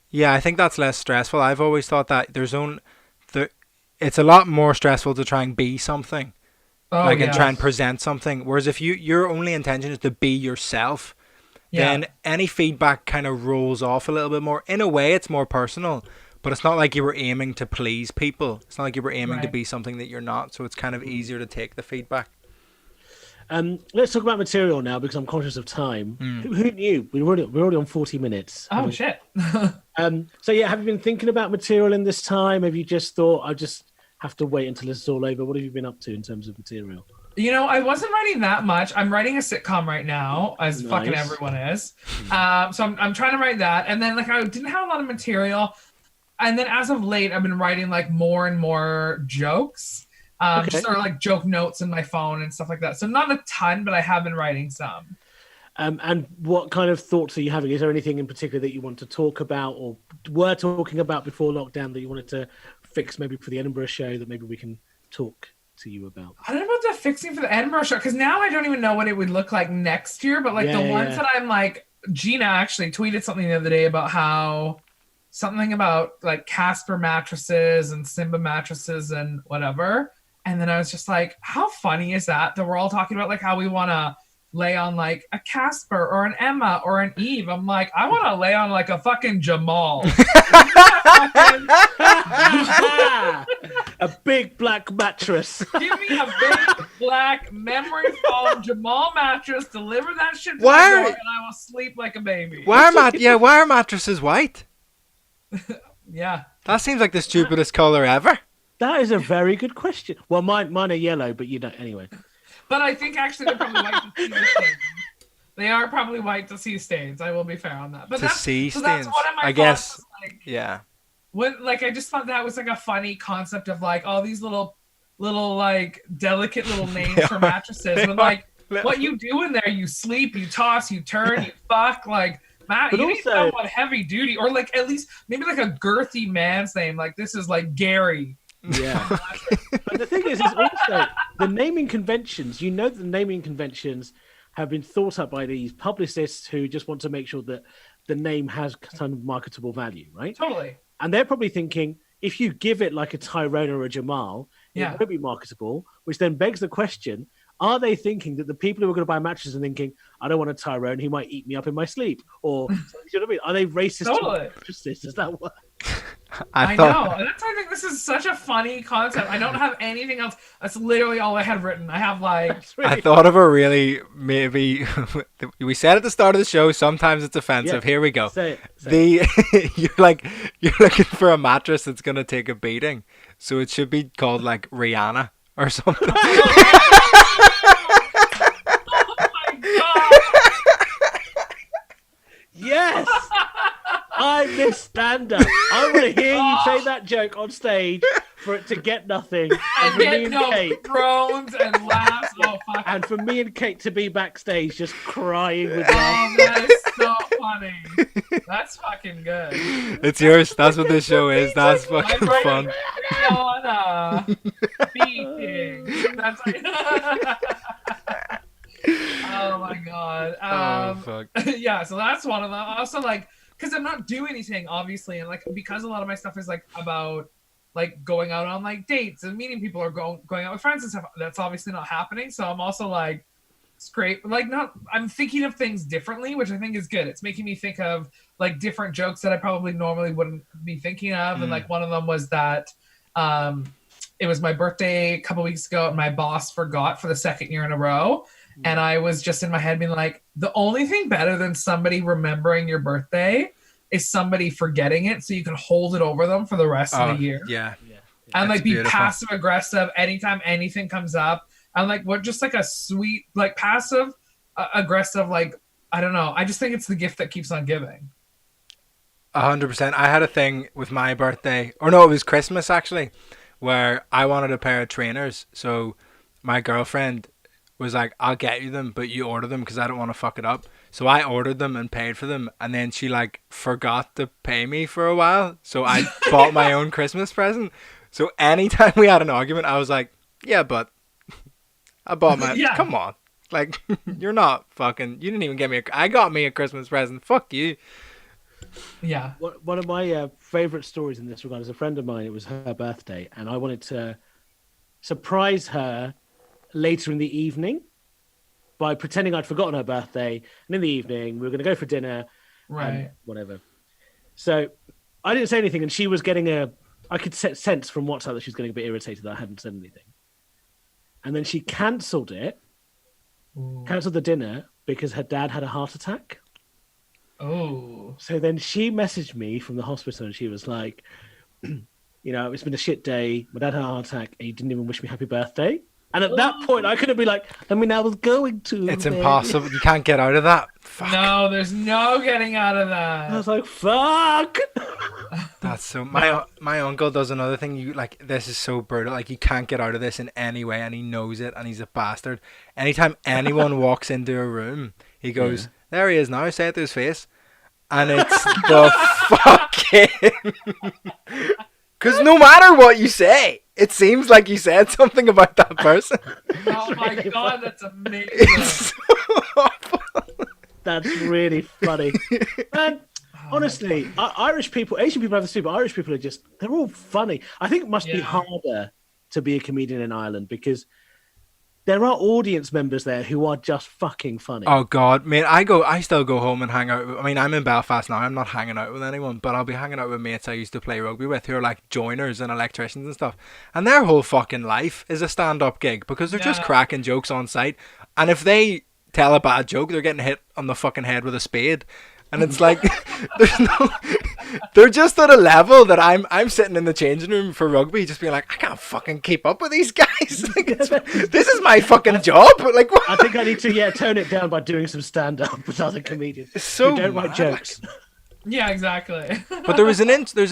Yeah, I think that's less stressful. I've always thought that it's a lot more stressful to try and be something. And try and present something. Whereas if your only intention is to be yourself, then any feedback kind of rolls off a little bit more. In a way, it's more personal, but it's not like you were aiming to please people. It's not like you were aiming to be something that you're not. So it's kind of easier to take the feedback. Let's talk about material now because I'm conscious of time. Who knew? We're already on 40 minutes. Oh, shit. So yeah, have you been thinking about material in this time? Have you just thought, I just have to wait until it's all over? What have you been up to in terms of material? You know, I wasn't writing that much. I'm writing a sitcom right now, as fucking everyone is. So I'm trying to write that. And then like I didn't have a lot of material. And then as of late, I've been writing like more and more jokes. Just sort of like joke notes in my phone and stuff like that. So not a ton, but I have been writing some. And what kind of thoughts are you having? Is there anything in particular that you want to talk about or were talking about before lockdown that you wanted to fix maybe for the Edinburgh show that maybe we can talk to you about? I don't know about the fixing for the Edinburgh show because now I don't even know what it would look like next year. But like ones that I'm like, Gina actually tweeted something the other day about something about like Casper mattresses and Simba mattresses and whatever. And then I was just like, how funny is that we're all talking about like how we want to lay on like a Casper or an Emma or an Eve. I'm like, I want to lay on like a fucking Jamal. A big black mattress. Give me a big black memory foam Jamal mattress. Deliver that shit to my door and I will sleep like a baby. Why are mattresses white? Yeah. That seems like the stupidest color ever. That is a very good question. Well, mine are yellow, but you don't anyway. But I think actually they're probably white to see stains. They are probably white to see stains. I will be fair on that. But to see stains. That's one of my I guess. Like, yeah. When like I just thought that was like a funny concept of like all these little like delicate little names for mattresses. When like what you do in there, you sleep, you toss, you turn, you fuck. Like Matt, you need someone heavy duty or like at least maybe like a girthy man's name. Like this is like Gary. Yeah. But the thing is also the naming conventions. You know, the naming conventions have been thought up by these publicists who just want to make sure that the name has kind of marketable value, right? Totally. And they're probably thinking, if you give it like a Tyrone or a Jamal, it will be marketable, which then begs the question, are they thinking that the people who are going to buy mattresses are thinking, I don't want a Tyrone, he might eat me up in my sleep? Or, you know what I mean? Are they racist mattresses? Does that work? I know. And that's why I think this is such a funny concept. I don't have anything else. That's literally all I had written. I have like... I thought of a really, maybe... we said at the start of the show, sometimes it's offensive. Yeah. Here we go. Say it. You're looking for a mattress that's going to take a beating. So it should be called like Rihanna or something. Yes! I miss stand-up. I want to hear you say that joke on stage for it to get nothing. And get no groans and laughs. Oh, fuck. And for me and Kate to be backstage just crying with laughter. Oh, that's so funny. That's fucking good. It's yours. That's what this show is. That's fucking fun. Beating. That's oh my god. Fuck. Yeah, so that's one of them. Also, like, because I'm not doing anything, obviously, and like because a lot of my stuff is like about like going out on like dates and meeting people or going out with friends and stuff. That's obviously not happening. So I'm also like, scrape like not. I'm thinking of things differently, which I think is good. It's making me think of like different jokes that I probably normally wouldn't be thinking of. And like one of them was that it was my birthday a couple weeks ago, and my boss forgot for the second year in a row. And I was just in my head being like, the only thing better than somebody remembering your birthday is somebody forgetting it so you can hold it over them for the rest of the year. Yeah. And like be beautiful. passive aggressive anytime anything comes up. and like what just like a sweet like passive aggressive like I don't know. I just think it's the gift that keeps on giving. 100%. I had a thing with my birthday, or no, it was Christmas actually, where I wanted a pair of trainers. So my girlfriend was like, "I'll get you them, but you order them because I don't want to fuck it up." So I ordered them and paid for them, and then she like forgot to pay me for a while. So I bought my own Christmas present. So anytime we had an argument, I was like, "Yeah, but I bought my. Yeah. Come on, like you're not fucking. You didn't even get me. I got me a Christmas present. Fuck you." Yeah. One of my favorite stories in this regard is a friend of mine. It was her birthday, and I wanted to surprise her later in the evening by pretending I'd forgotten her birthday. And in the evening, we were going to go for dinner, Right. whatever. So I didn't say anything, and she was getting I could sense from WhatsApp that she was getting a bit irritated that I hadn't said anything. And then she cancelled it, cancelled the dinner because her dad had a heart attack. Oh. So then she messaged me from the hospital, and she was like, "You know, it's been a shit day. My dad had a heart attack, and he didn't even wish me happy birthday." And at that point, I couldn't be like, "I mean, I was going to." It's impossible. You can't get out of that. Fuck. No, there's no getting out of that. I was like, "Fuck." That's so. My uncle does another thing. You like this is so brutal. Like you can't get out of this in any way, and he knows it, and he's a bastard. Anytime anyone walks into a room, he goes, "There he is now." Say it to his face, and it's the fucking. Because no matter what you say, it seems like you said something about that person. Oh my god, that's amazing. It's so awful. That's really funny. And honestly, Irish people, Asian people have this too, but Irish people they're all funny. I think it must be harder to be a comedian in Ireland because there are audience members there who are just fucking funny. Oh God, mate! I still go home and hang out. I mean, I'm in Belfast now. I'm not hanging out with anyone, but I'll be hanging out with mates I used to play rugby with, who are like joiners and electricians and stuff. And their whole fucking life is a stand-up gig because they're just cracking jokes on site. And if they tell a bad joke, they're getting hit on the fucking head with a spade. And it's like, they're just at a level that I'm sitting in the changing room for rugby, just being like, I can't fucking keep up with these guys. Like, this is my fucking job. Like, what? I think I need to tone it down by doing some stand up with other comedians who don't write jokes. Yeah, exactly. But there's an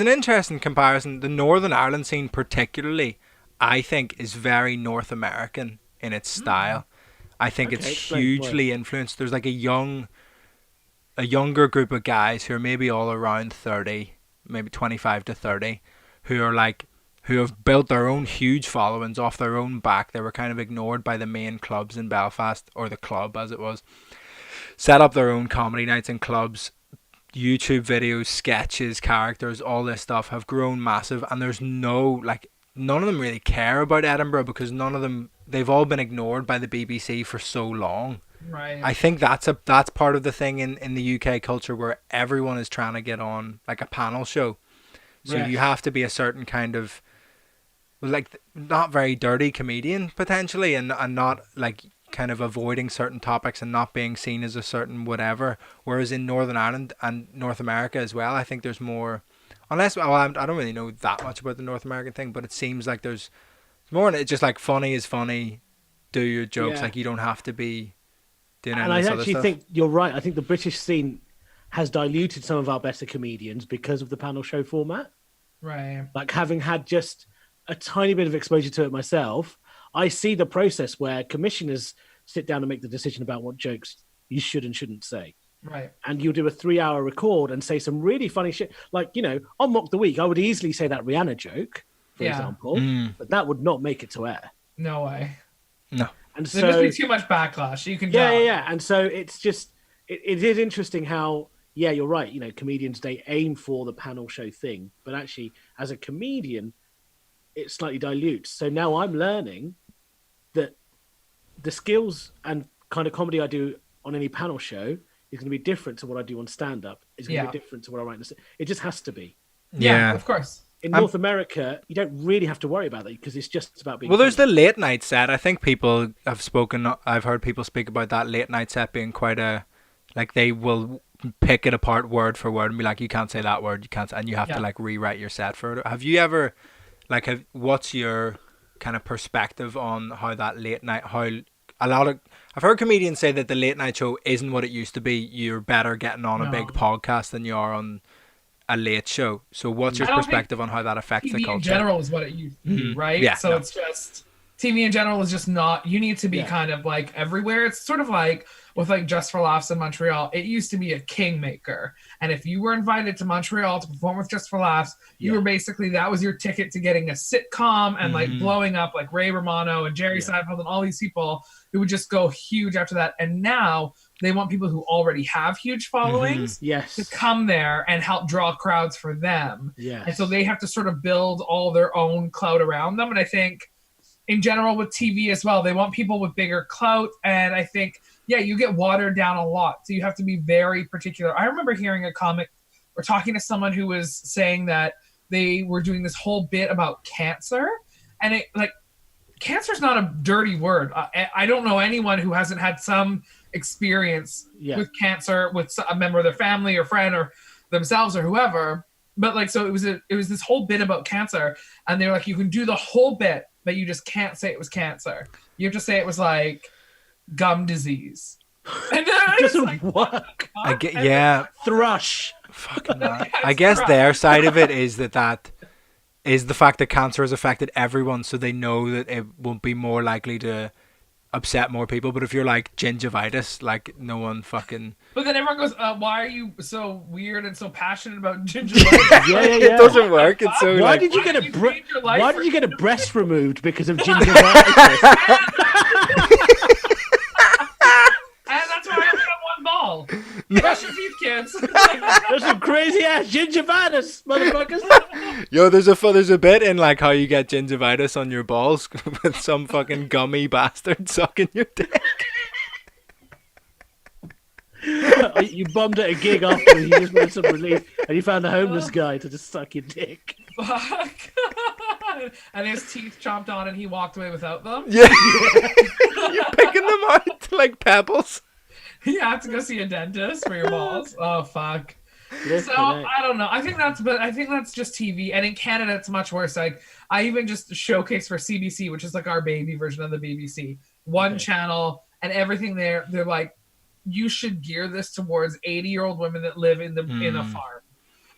interesting comparison. The Northern Ireland scene, particularly, I think, is very North American in its style. I think it's hugely influenced. There's like a younger group of guys who are maybe all around 30, maybe 25 to 30, who have built their own huge followings off their own back. They were kind of ignored by the main clubs in Belfast, or the club as it was. Set up their own comedy nights in clubs. YouTube videos, sketches, characters, all this stuff have grown massive, and there's none of them really care about Edinburgh because they've all been ignored by the BBC for so long. Right. I think that's part of the thing in the UK culture where everyone is trying to get on like a panel show. So you have to be a certain kind of like not very dirty comedian potentially, and not like kind of avoiding certain topics and not being seen as a certain whatever. Whereas in Northern Ireland and North America as well, I think there's more. I don't really know that much about the North American thing, but it seems like there's more. It's just like funny is funny. Do your jokes, like you don't have to be. And I actually think you're right. I think the British scene has diluted some of our better comedians because of the panel show format. Right. Like having had just a tiny bit of exposure to it myself, I see the process where commissioners sit down and make the decision about what jokes you should and shouldn't say. Right. And you'll do a 3-hour record and say some really funny shit. Like, on Mock the Week, I would easily say that Rihanna joke, for example, but that would not make it to air. No way. No. And so there'd just be too much backlash. You can yeah. And so it's just it is interesting how you're right. Comedians they aim for the panel show thing, but actually as a comedian, it slightly dilutes. So now I'm learning that the skills and kind of comedy I do on any panel show is going to be different to what I do on stand up. It's going to be different to what I write. It just has to be. Yeah, of course. In North America, you don't really have to worry about that because it's just about being. Well, there's the late night set. I think people have spoken. I've heard people speak about that late night set being quite they will pick it apart word for word and be like, you can't say that word, you can't, and you have to like rewrite your set for it. Have you ever, what's your kind of perspective on how that late night, I've heard comedians say that the late night show isn't what it used to be. You're better getting on a big podcast than you are on a late show. So what's your perspective on how that affects the TV culture? in general is what it used to be, right? Yeah, so it's just TV in general is just not, you need to be kind of like everywhere. It's sort of like with like Just For Laughs in Montreal. It used to be a kingmaker. And if you were invited to Montreal to perform with Just For Laughs, you were basically, that was your ticket to getting a sitcom and like blowing up, like Ray Romano and Jerry Seinfeld and all these people who would just go huge after that. And now they want people who already have huge followings to come there and help draw crowds for them. And so they have to sort of build all their own clout around them. And I think in general with TV as well, they want people with bigger clout. And I think, you get watered down a lot. So you have to be very particular. I remember hearing a comic or talking to someone who was saying that they were doing this whole bit about cancer. And it like, cancer is not a dirty word. I don't know anyone who hasn't had some experience with cancer with a member of their family or friend or themselves or whoever. But like, so it was this whole bit about cancer, and they were like, you can do the whole bit, but you just can't say it was cancer. You have to say it was like gum disease. And it doesn't work. Thrush. Fucking that. I guess their side of it is that is the fact that cancer has affected everyone, so they know that it won't be more likely to upset more people. But if you're like gingivitis, like no one fucking. But then everyone goes, "Why are you so weird and so passionate about gingivitis?" It doesn't work. It's so. Why did you get a breast removed because of gingivitis? And that's why I only have one ball. Brush your teeth, kids. There's some crazy ass gingivitis, motherfuckers. Yo, there's a bit in like how you get gingivitis on your balls with some fucking gummy bastard sucking your dick. You bummed at a gig after you just wanted some relief, and you found a homeless guy to just suck your dick. Fuck. And his teeth chomped on, and he walked away without them. Yeah. You're picking them out like pebbles. You have to go see a dentist for your balls. Oh fuck. So I don't know. I think that's just TV. And in Canada, it's much worse. Like I even just showcase for CBC, which is like our baby version of the BBC, one channel, and everything there. They're like, you should gear this towards 80-year-old women that live in a farm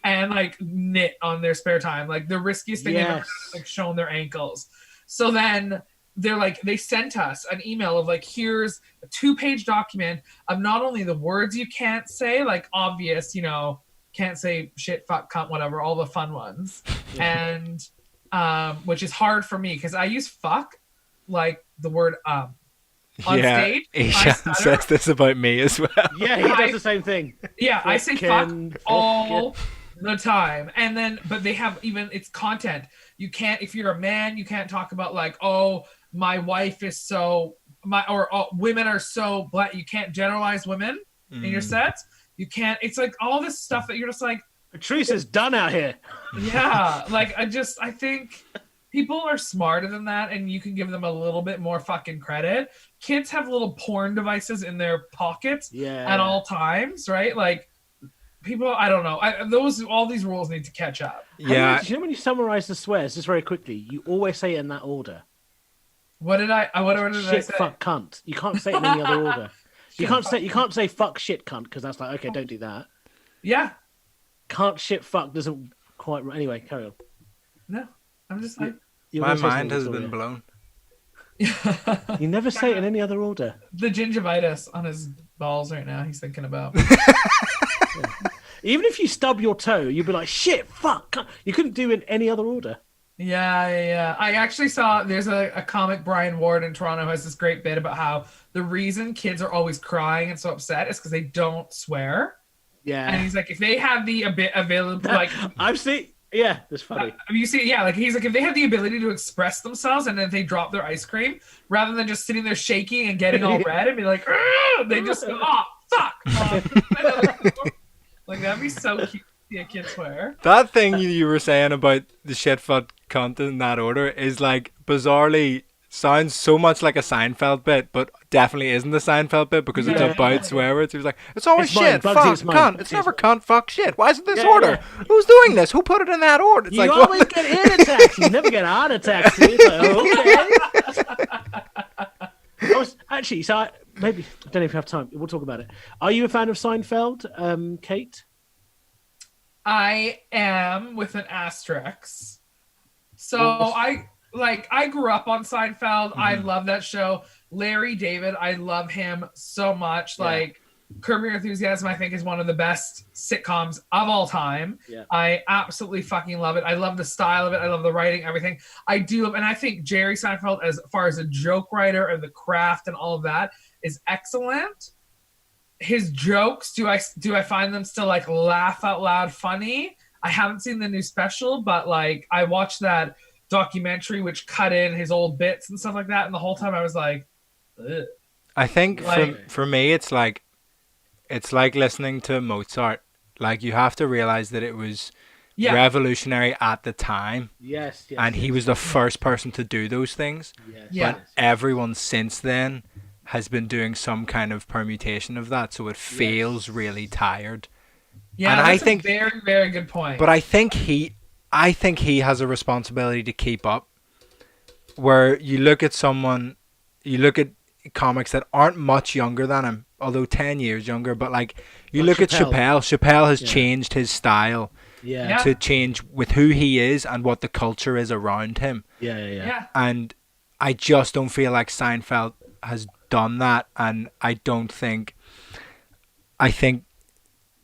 and like knit on their spare time. Like the riskiest thing they've ever like shown their ankles. So then they're like, they sent us an email of like, here's a 2-page document of not only the words you can't say, like obvious, can't say shit, fuck, cunt, whatever, all the fun ones. And which is hard for me because I use fuck like the word on stage. Eshaan says this about me as well. Yeah, he does the same thing. Yeah, I say fuck all the time. And then, but they have it's content. You can't, if you're a man, you can't talk about like, oh, my wife is women are so black. You can't generalize women in your sets. You can't. It's like all this stuff that you're just like, Patrice is done out here. Yeah, like I think people are smarter than that, and you can give them a little bit more fucking credit. Kids have little porn devices in their pockets at all times, right? Like people, I don't know. All these rules need to catch up. Yeah. You know when you summarize the swears just very quickly, you always say it in that order. What did I say? Shit, fuck, cunt. You can't say it in any other order. You can't say fuck, shit, cunt, because that's like, okay, don't do that. Yeah. Can't, shit, fuck doesn't quite. Anyway, carry on. No, I'm just like. My mind has been blown. You never say it in any other order. The gingivitis on his balls right now, he's thinking about. Even if you stub your toe, you'd be like, shit, fuck. You couldn't do it in any other order. Yeah. I actually saw there's a comic, Brian Ward in Toronto, who has this great bit about how the reason kids are always crying and so upset is because they don't swear. Yeah. And he's like, if they have the available, like. I've seen. Yeah, that's funny. You see, like he's like, if they have the ability to express themselves and then they drop their ice cream, rather than just sitting there shaking and getting all red and be like, they just go, oh, fuck. Like, that'd be so cute to see a kid swear. That thing you were saying about the shit, fuck, cunt in that order is like bizarrely sounds so much like a Seinfeld bit, but definitely isn't a Seinfeld bit because it's about swear words. He was like, it's always shit, fuck, cunt. It's never cunt, fuck, shit. Why is it this order? Who's doing this? Who put it in that order? It's you always get heart attacks. You never get heart attacks. It's like, okay. Actually, maybe I don't know if you have time. We'll talk about it. Are you a fan of Seinfeld, Kate? I am, with an asterisk. So I grew up on Seinfeld. I love that show. Larry David, I love him so much. Like Curb Your Enthusiasm, I think, is one of the best sitcoms of all time. Yeah. I absolutely fucking love it. I love the style of it. I love the writing, everything. I do, and I think Jerry Seinfeld, as far as a joke writer and the craft and all of that, is excellent. His jokes, do I find them still like laugh out loud funny? I haven't seen the new special, but like I watched that documentary which cut in his old bits and stuff like that, and the whole time I was like, ugh. I think for me it's like listening to Mozart. Like you have to realize that it was revolutionary at the time. Yes. And he was the first person to do those things. But everyone since then has been doing some kind of permutation of that, so it feels really tired. Yeah, and I think a very, very good point. But I think he has a responsibility to keep up. Where you look at comics that aren't much younger than him, although 10 years younger, but like you look at Chappelle. Chappelle has changed his style to change with who he is and what the culture is around him. Yeah. And I just don't feel like Seinfeld has done that, and I think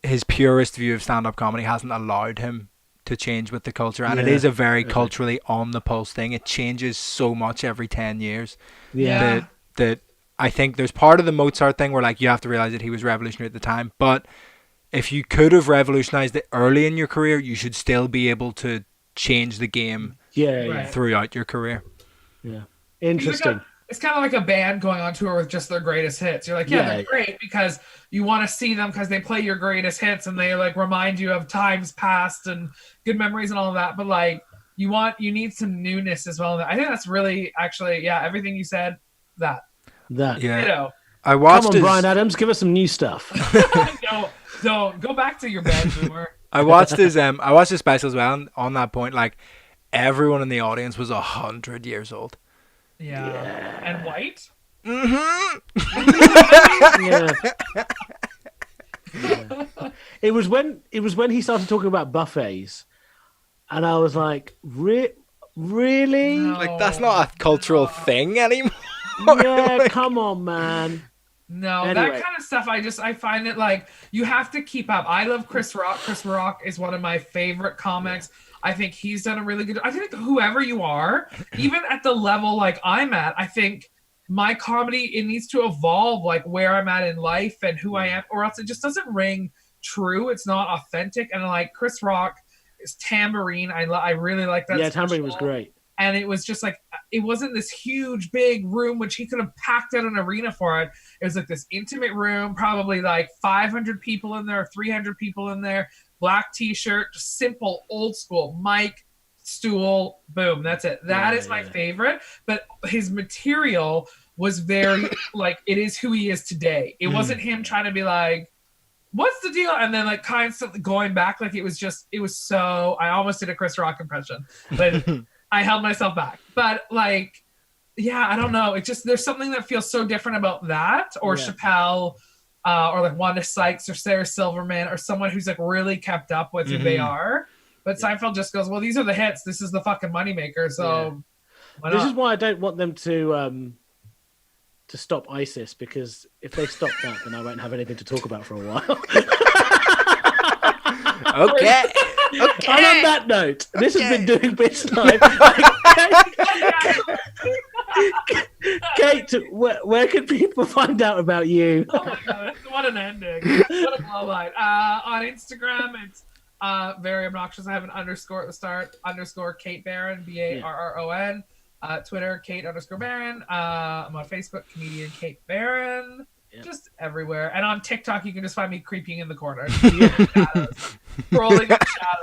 his purest view of stand-up comedy hasn't allowed him to change with the culture, and it is a very culturally on the pulse thing. It changes so much every 10 years that I think there's part of the Mozart thing where like you have to realize that he was revolutionary at the time, but if you could have revolutionized it early in your career, you should still be able to change the game throughout your career. Interesting. It's kind of like a band going on tour with just their greatest hits. You're like, they're great because you want to see them because they play your greatest hits and they like remind you of times past and good memories and all of that. But like you need some newness as well. I think that's really actually, everything you said. That. I watched. Come on, Brian Adams, give us some new stuff. Don't go back to your bed, boomer. I watched his special as well. And on that point, like everyone in the audience was 100 years old. Yeah. And white? It was when he started talking about buffets, and I was like, really? No, like that's not a cultural thing anymore. Yeah, come on, man. No, anyway. That kind of stuff, I find it like you have to keep up. I love Chris Rock. Chris Rock is one of my favorite comics. I think he's done a really good. I think whoever you are, even at the level like I'm at, I think my comedy, it needs to evolve like where I'm at in life and who I am, or else it just doesn't ring true. It's not authentic. And like Chris Rock is Tambourine. I really like that. Yeah, Tambourine was great. And it was just like, it wasn't this huge, big room, which he could have packed out an arena for it. It was like this intimate room, probably like 500 people in there, 300 people in there, black t-shirt, just simple, old school, mic, stool, boom, that's it. That is my favorite. But his material was very, like, it is who he is today. It wasn't him trying to be like, what's the deal? And then like constantly going back. Like it was so, I almost did a Chris Rock impression, but I held myself back. But like, I don't know. It just, there's something that feels so different about that, or Chappelle, or like Wanda Sykes or Sarah Silverman, or someone who's like really kept up with who they are. But Seinfeld just goes, well, these are the hits. This is the fucking moneymaker. So this is why I don't want them to stop ISIS, because if they stop that, then I won't have anything to talk about for a while. Okay. And on that note, this has been Doing Bits Live. Kate, where can people find out about you? Oh my god, what an ending. What a blow light. On Instagram, it's very obnoxious. I have an underscore at the start, _Kate Barron, Barron. Twitter, Kate_Barron. I'm on Facebook, comedian Kate Barron. Just everywhere. And on TikTok, you can just find me creeping in the corner. Rolling in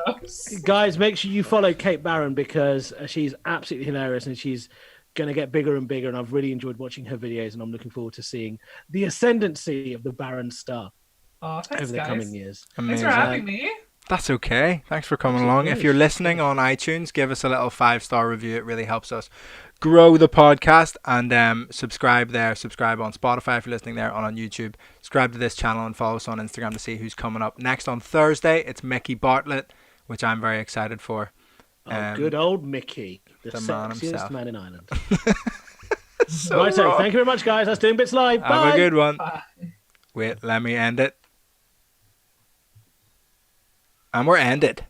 shadows. Guys, make sure you follow Kate Barron, because she's absolutely hilarious, and she's going to get bigger and bigger, and I've really enjoyed watching her videos, and I'm looking forward to seeing the ascendancy of the Barron star Thanks, over the guys. coming years. Thanks for having me. That's okay. Thanks for coming along. If you're listening on iTunes, give us a little 5-star review. It really helps us grow the podcast. And subscribe there. Subscribe on Spotify if you're listening there, on YouTube. Subscribe to this channel and follow us on Instagram to see who's coming up next on Thursday. It's Mickey Bartlett, which I'm very excited for. Good old Mickey, the man sexiest himself. man in Ireland. So Right, so thank you very much, guys. That's Doing Bits Live. Bye. Have a good one. Bye. Wait, let me end it. And we're ended.